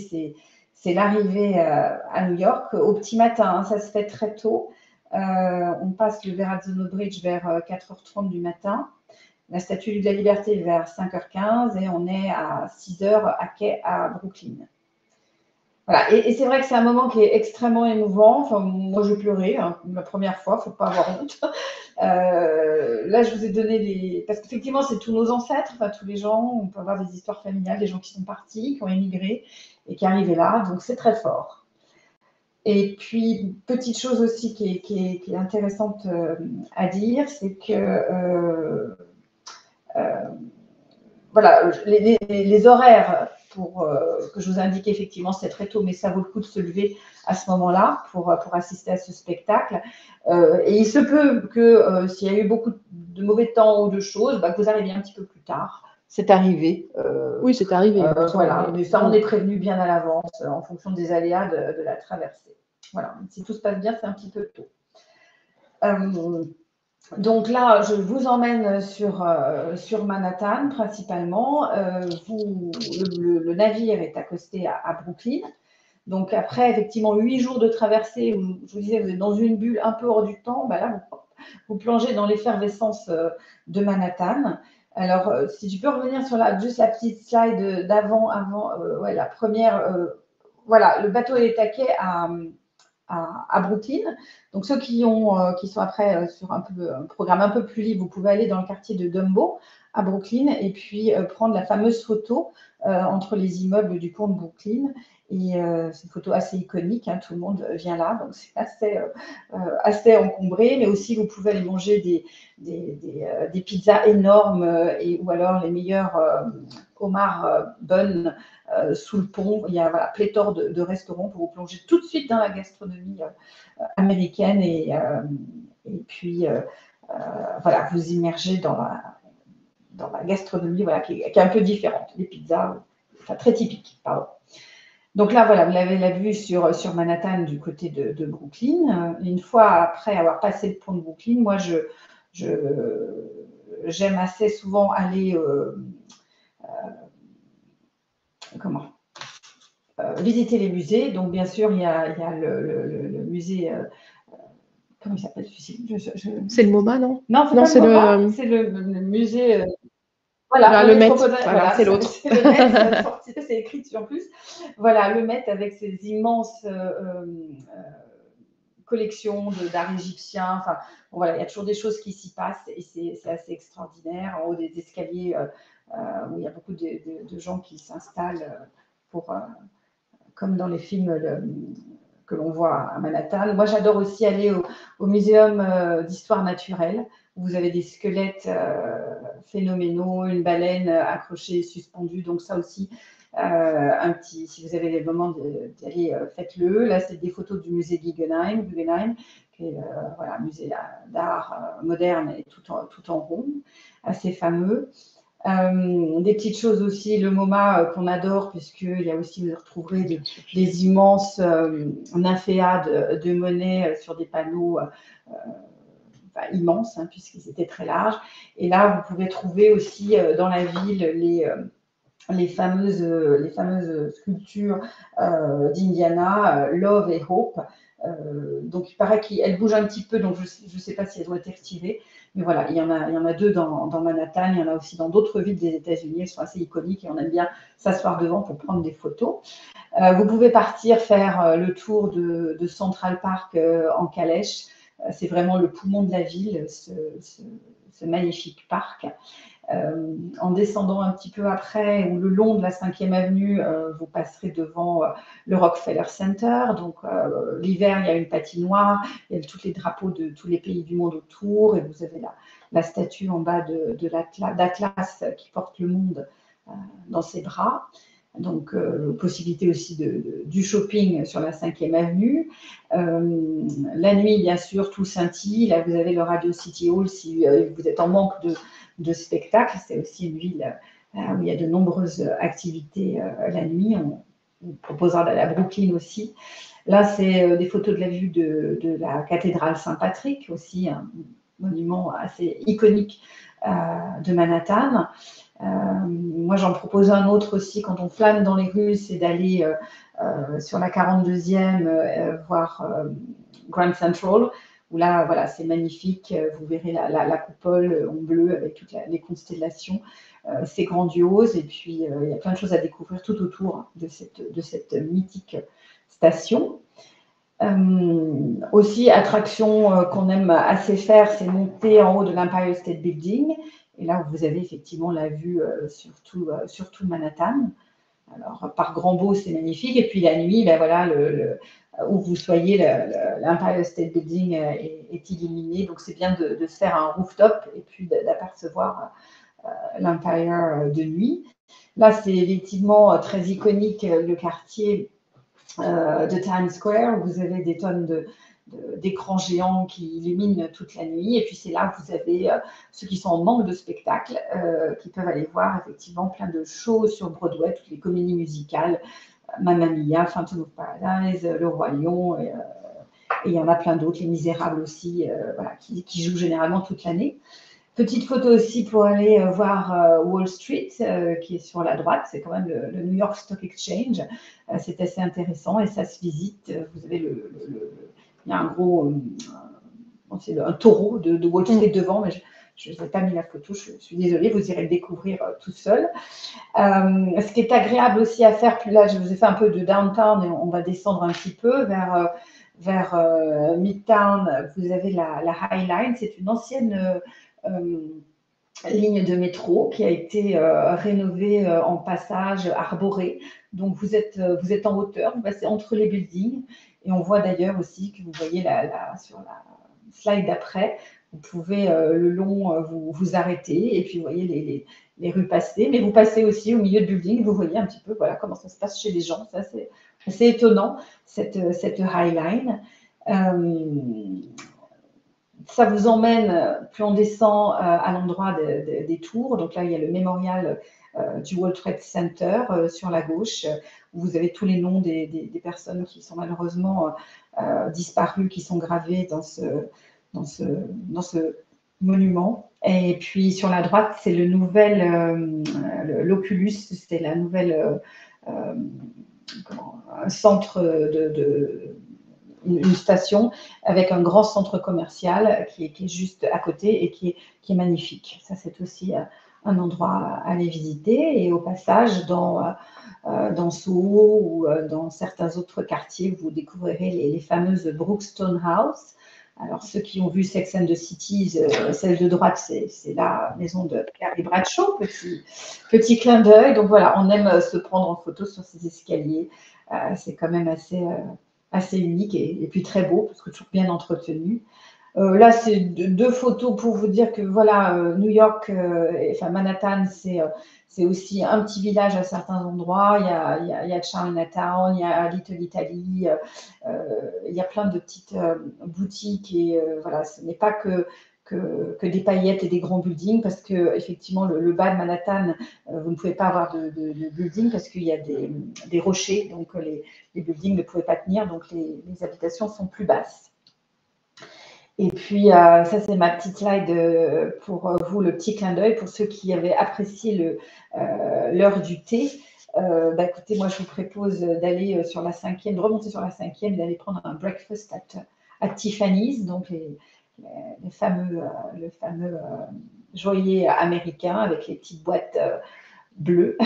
c'est l'arrivée à New York au petit matin. Hein, ça se fait très tôt. On passe le Verrazzano Bridge vers 4h30 du matin. La Statue de la Liberté vers 5h15 et on est à 6h à quai à Brooklyn. Voilà. Et c'est vrai que c'est un moment qui est extrêmement émouvant. Enfin, moi, je pleurais la première fois, il ne faut pas avoir honte. Là, je vous ai donné parce qu'effectivement, c'est tous nos ancêtres, enfin, tous les gens. On peut avoir des histoires familiales, des gens qui sont partis, qui ont émigré et qui arrivaient là. Donc, c'est très fort. Et puis, petite chose aussi qui est intéressante à dire, c'est que voilà, les horaires que je vous indique, effectivement, c'est très tôt, mais ça vaut le coup de se lever à ce moment-là pour assister à ce spectacle. Et il se peut que s'il y a eu beaucoup de mauvais temps ou de choses, que vous arriviez un petit peu plus tard. C'est arrivé. Oui, c'est arrivé. Voilà, mais ça, on est prévenu bien à l'avance en fonction des aléas de la traversée. Voilà, si tout se passe bien, c'est un petit peu tôt. Donc là, je vous emmène sur Manhattan principalement. Le navire est accosté à Brooklyn. Donc après, effectivement, 8 jours de traversée, où je vous disais, vous êtes dans une bulle un peu hors du temps, bah là, vous plongez dans l'effervescence de Manhattan. Alors, si tu peux revenir sur juste la petite slide d'avant, ouais, la première, voilà, le bateau est attaqué à Brooklyn. Donc, ceux qui sont après sur un programme un peu plus libre, vous pouvez aller dans le quartier de Dumbo à Brooklyn et puis prendre la fameuse photo entre les immeubles du pont de Brooklyn. Et c'est une photo assez iconique, hein, tout le monde vient là, donc c'est assez encombré, mais aussi vous pouvez aller manger des pizzas énormes ou alors les meilleurs homards buns sous le pont. Il y a pléthore de restaurants pour vous plonger tout de suite dans la gastronomie américaine et puis voilà, vous immerger dans la gastronomie qui est un peu différente, les pizzas, enfin très typiques, pardon. Donc là, voilà, vous l'avez la vue sur Manhattan du côté de Brooklyn. Une fois après avoir passé le pont de Brooklyn, moi, j'aime assez souvent aller visiter les musées. Donc, bien sûr, il y a le musée. Comment il s'appelle celui-ci? C'est le MoMA, non? Non, c'est pas le MoMA, c'est le musée. Voilà, le Met, voilà, c'est l'autre. C'est le Met, c'est écrit dessus en plus. Voilà, le Met avec ses immenses collections d'art égyptien. Enfin, bon, voilà, il y a toujours des choses qui s'y passent et c'est assez extraordinaire. En haut des escaliers, où il y a beaucoup de gens qui s'installent comme dans les films que l'on voit à Manhattan. Moi, j'adore aussi aller au muséum d'histoire naturelle, où vous avez des squelettes phénoménaux, une baleine accrochée, suspendue. Donc ça aussi, si vous avez le moment d'y aller, faites-le. Là, c'est des photos du musée Guggenheim, qui est un musée d'art moderne et tout en rond, assez fameux. Des petites choses aussi, le MoMA qu'on adore, puisqu'il y a aussi, vous retrouverez des immenses nymphéas de Monet sur des panneaux immenses, hein, puisqu'ils étaient très larges. Et là, vous pouvez trouver aussi dans la ville les fameuses sculptures d'Indiana, Love et Hope. Donc, il paraît qu'elles bougent un petit peu, donc je ne sais pas si elles ont été retirées. Mais voilà, il y en a 2 dans Manhattan, il y en a aussi dans d'autres villes des États-Unis, elles sont assez iconiques et on aime bien s'asseoir devant pour prendre des photos. Vous pouvez partir faire le tour de Central Park en calèche. C'est vraiment le poumon de la ville, ce magnifique parc. En descendant un petit peu après ou le long de la 5e avenue, vous passerez devant le Rockefeller Center. Donc, l'hiver, il y a une patinoire, il y a tous les drapeaux de tous les pays du monde autour et vous avez la statue en bas d'Atlas qui porte le monde dans ses bras. Donc, possibilité aussi du shopping sur la 5e avenue. La nuit, bien sûr, tout scintille. Là, vous avez le Radio City Hall si vous êtes en manque de spectacles. C'est aussi une ville où il y a de nombreuses activités la nuit. On proposera d'aller à Brooklyn aussi. Là, c'est des photos de la vue de la cathédrale Saint-Patrick, aussi un monument assez iconique de Manhattan. Moi, j'en propose un autre aussi quand on flâne dans les rues, c'est d'aller sur la 42e voir Grand Central, où là, voilà, c'est magnifique. Vous verrez la coupole en bleu avec toutes les constellations. C'est grandiose et puis il y a plein de choses à découvrir tout autour de cette mythique station. Aussi, attraction qu'on aime assez faire, c'est monter en haut de l'Empire State Building. Et là, vous avez effectivement la vue sur tout Manhattan. Alors, par grand beau, c'est magnifique. Et puis, la nuit, ben voilà, où vous soyez, l'Empire State Building est illuminé. Donc, c'est bien de se faire un rooftop et puis d'apercevoir l'Empire de nuit. Là, c'est effectivement très iconique, le quartier de Times Square, où vous avez des tonnes d'écrans géants qui illuminent toute la nuit. Et puis, c'est là que vous avez ceux qui sont en manque de spectacle, qui peuvent aller voir effectivement plein de shows sur Broadway, toutes les comédies musicales, Mamma Mia, Phantom of Paradise, Le Roi Lion, Et il y en a plein d'autres, Les Misérables aussi, voilà, qui jouent généralement toute l'année. Petite photo aussi pour aller voir Wall Street, qui est sur la droite. C'est quand même le New York Stock Exchange. C'est assez intéressant et ça se visite. Vous avez il y a un gros, c'est un taureau de Wall Street devant, mais je n'ai pas mis la photo, je suis désolée, vous irez le découvrir tout seul. Ce qui est agréable aussi à faire, puis là je vous ai fait un peu de downtown et on va descendre un petit peu vers Midtown. Vous avez la High Line, c'est une ancienne ligne de métro qui a été rénovée en passage arboré. Donc vous êtes en hauteur, vous passez entre les buildings et on voit d'ailleurs aussi que vous voyez sur la slide d'après, vous pouvez le long vous arrêter et puis vous voyez les rues passer, mais vous passez aussi au milieu de buildings, vous voyez un petit peu voilà, comment ça se passe chez les gens. Ça c'est assez étonnant, cette High Line. Ça vous emmène, plus on descend à l'endroit des tours. Donc là, il y a le mémorial du World Trade Center sur la gauche, où vous avez tous les noms des personnes qui sont malheureusement disparues, qui sont gravées dans ce monument. Et puis sur la droite, c'est l'Oculus, c'est la nouvelle centre une station avec un grand centre commercial qui est juste à côté et qui est magnifique. Ça, c'est aussi un endroit à aller visiter. Et au passage, dans Soho ou dans certains autres quartiers, vous découvrirez les fameuses Brookstone House. Alors, ceux qui ont vu Sex and the City, celle de droite, c'est la maison de Carrie Bradshaw, petit clin d'œil. Donc voilà, on aime se prendre en photo sur ces escaliers. C'est quand même assez unique et puis très beau, parce que toujours bien entretenu. Là, c'est deux photos pour vous dire que voilà, New York, enfin Manhattan, c'est aussi un petit village à certains endroits. Il y a Chinatown, il y a Little Italy, il y a plein de petites boutiques et voilà, ce n'est pas que des paillettes et des grands buildings, parce que effectivement le bas de Manhattan, vous ne pouvez pas avoir de building parce qu'il y a des rochers, donc les buildings ne pouvaient pas tenir, donc les habitations sont plus basses. Et puis ça c'est ma petite slide pour vous, le petit clin d'œil pour ceux qui avaient apprécié l'heure du thé. Écoutez, moi je vous propose d'aller sur la 5e, de remonter sur la 5e et d'aller prendre un breakfast à Tiffany's, donc le fameux joaillier américain avec les petites boîtes bleues.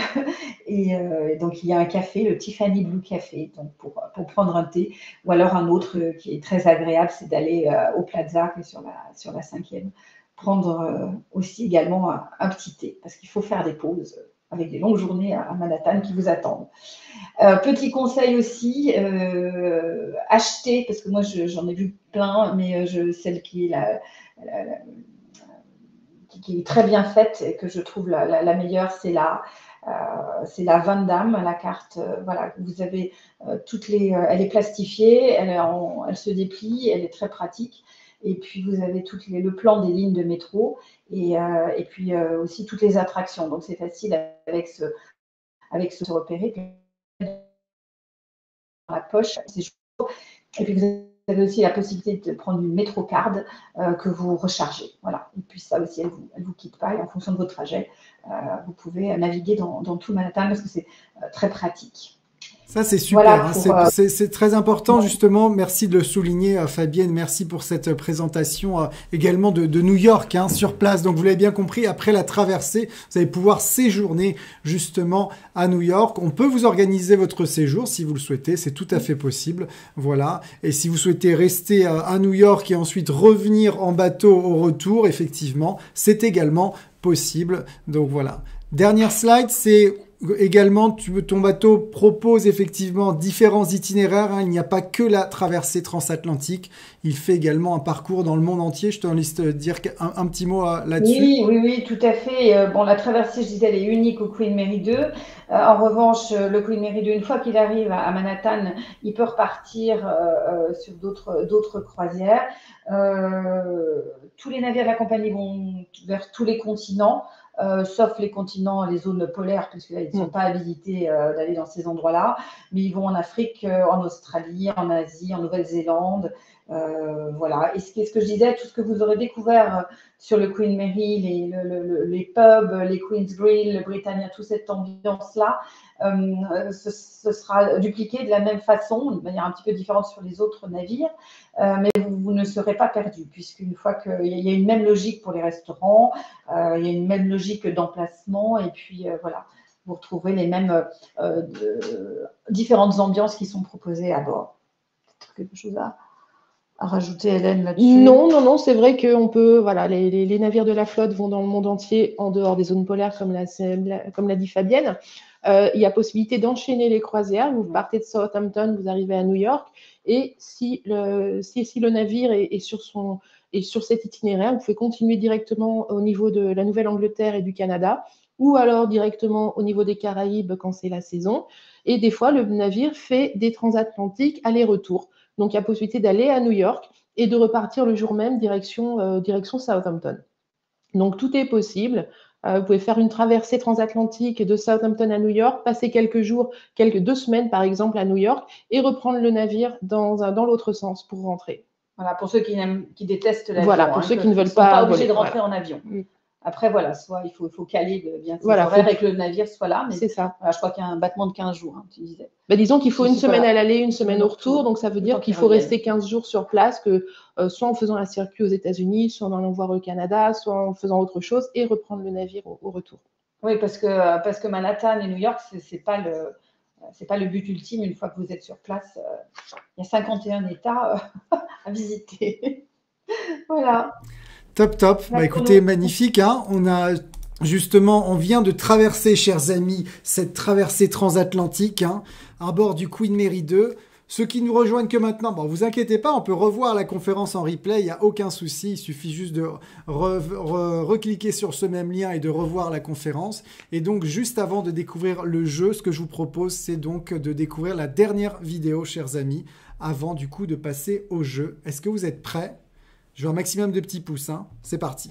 Et donc, il y a un café, le Tiffany Blue Café, donc pour prendre un thé. Ou alors un autre qui est très agréable, c'est d'aller au Plaza, qui est sur la 5e, prendre aussi également un petit thé, parce qu'il faut faire des pauses avec des longues journées à Manhattan qui vous attendent. Petit conseil aussi, acheter, parce que moi j'en ai vu plein, mais celle qui est qui est très bien faite et que je trouve la meilleure, c'est la Van Damme, la carte. Voilà, vous avez elle est plastifiée, elle se déplie, elle est très pratique. Et puis vous avez le plan des lignes de métro et puis aussi toutes les attractions. Donc c'est facile avec ce repérer dans la poche. Et puis vous avez aussi la possibilité de prendre une MetroCard que vous rechargez. Voilà. Et puis ça aussi, elle vous quitte pas. Et en fonction de votre trajet, vous pouvez naviguer dans tout Manhattan parce que c'est très pratique. Ça, c'est super. Voilà, c'est très important, justement. Merci de le souligner, Fabienne. Merci pour cette présentation également de New York, sur place. Donc, vous l'avez bien compris, après la traversée, vous allez pouvoir séjourner justement à New York. On peut vous organiser votre séjour si vous le souhaitez. C'est tout à fait possible. Voilà. Et si vous souhaitez rester à New York et ensuite revenir en bateau au retour, effectivement, c'est également possible. Donc, voilà. Dernière slide, c'est... Également, ton bateau propose effectivement différents itinéraires. Il n'y a pas que la traversée transatlantique. Il fait également un parcours dans le monde entier. Je te laisse dire un petit mot là-dessus. Oui, tout à fait. La traversée, je disais, elle est unique au Queen Mary 2. En revanche, le Queen Mary 2, une fois qu'il arrive à Manhattan, il peut repartir sur d'autres croisières. Tous les navires de la compagnie vont vers tous les continents. Sauf les continents, les zones polaires, parce que là, ils ne sont pas habilités d'aller dans ces endroits-là. Mais ils vont en Afrique, en Australie, en Asie, en Nouvelle-Zélande, Voilà. Et ce que je disais, tout ce que vous aurez découvert sur le Queen Mary, les pubs, les Queen's Grill, le Britannia, toute cette ambiance-là, ce sera dupliqué de la même façon, de manière un petit peu différente sur les autres navires, mais vous ne serez pas perdu, puisqu'une fois qu'il y a une même logique pour les restaurants, il y a une même logique d'emplacement, et puis voilà, vous retrouverez les mêmes différentes ambiances qui sont proposées à bord. Quelque chose à rajouter, Hélène, là-dessus? Non, c'est vrai qu'on peut, voilà, les navires de la flotte vont dans le monde entier, en dehors des zones polaires, comme l'a dit Fabienne. Il y a possibilité d'enchaîner les croisières. Vous partez de Southampton, vous arrivez à New York, et si le navire est sur cet itinéraire, vous pouvez continuer directement au niveau de la Nouvelle-Angleterre et du Canada, ou alors directement au niveau des Caraïbes quand c'est la saison. Et des fois, le navire fait des transatlantiques aller-retour. Donc, il y a possibilité d'aller à New York et de repartir le jour même direction Southampton. Donc, tout est possible. Vous pouvez faire une traversée transatlantique de Southampton à New York, passer quelques jours, 2 semaines par exemple à New York, et reprendre le navire dans l'autre sens pour rentrer. Voilà, pour ceux qui détestent l'avion. Voilà, pour ceux qui ne veulent pas voler, obligés de rentrer voilà. en avion. Après, voilà, soit il faut caler bien ses Voilà, horaires et que le navire soit là. Mais c'est ça. voilà, je crois qu'il y a un battement de 15 jours, hein, tu disais. Disons qu'il faut une semaine voilà. à l'aller, une semaine au retour. Donc, ça veut dire qu'il faut rester 15 jours sur place, soit en faisant un circuit aux États-Unis, soit en allant voir au Canada, soit en faisant autre chose et reprendre le navire au retour. Oui, parce que Manhattan et New York, c'est pas le but ultime. Une fois que vous êtes sur place, il y a 51 États à visiter. Voilà. Top. Bah, écoutez, magnifique. Hein, on vient de traverser, chers amis, cette traversée transatlantique hein, à bord du Queen Mary 2. Ceux qui nous rejoignent que maintenant, bon, vous inquiétez pas, on peut revoir la conférence en replay, il n'y a aucun souci, il suffit juste de recliquer sur ce même lien et de revoir la conférence. Et donc, juste avant de découvrir le jeu, ce que je vous propose, c'est donc de découvrir la dernière vidéo, chers amis, avant du coup de passer au jeu. Est-ce que vous êtes prêts ? Je veux un maximum de petits pouces, hein. C'est parti.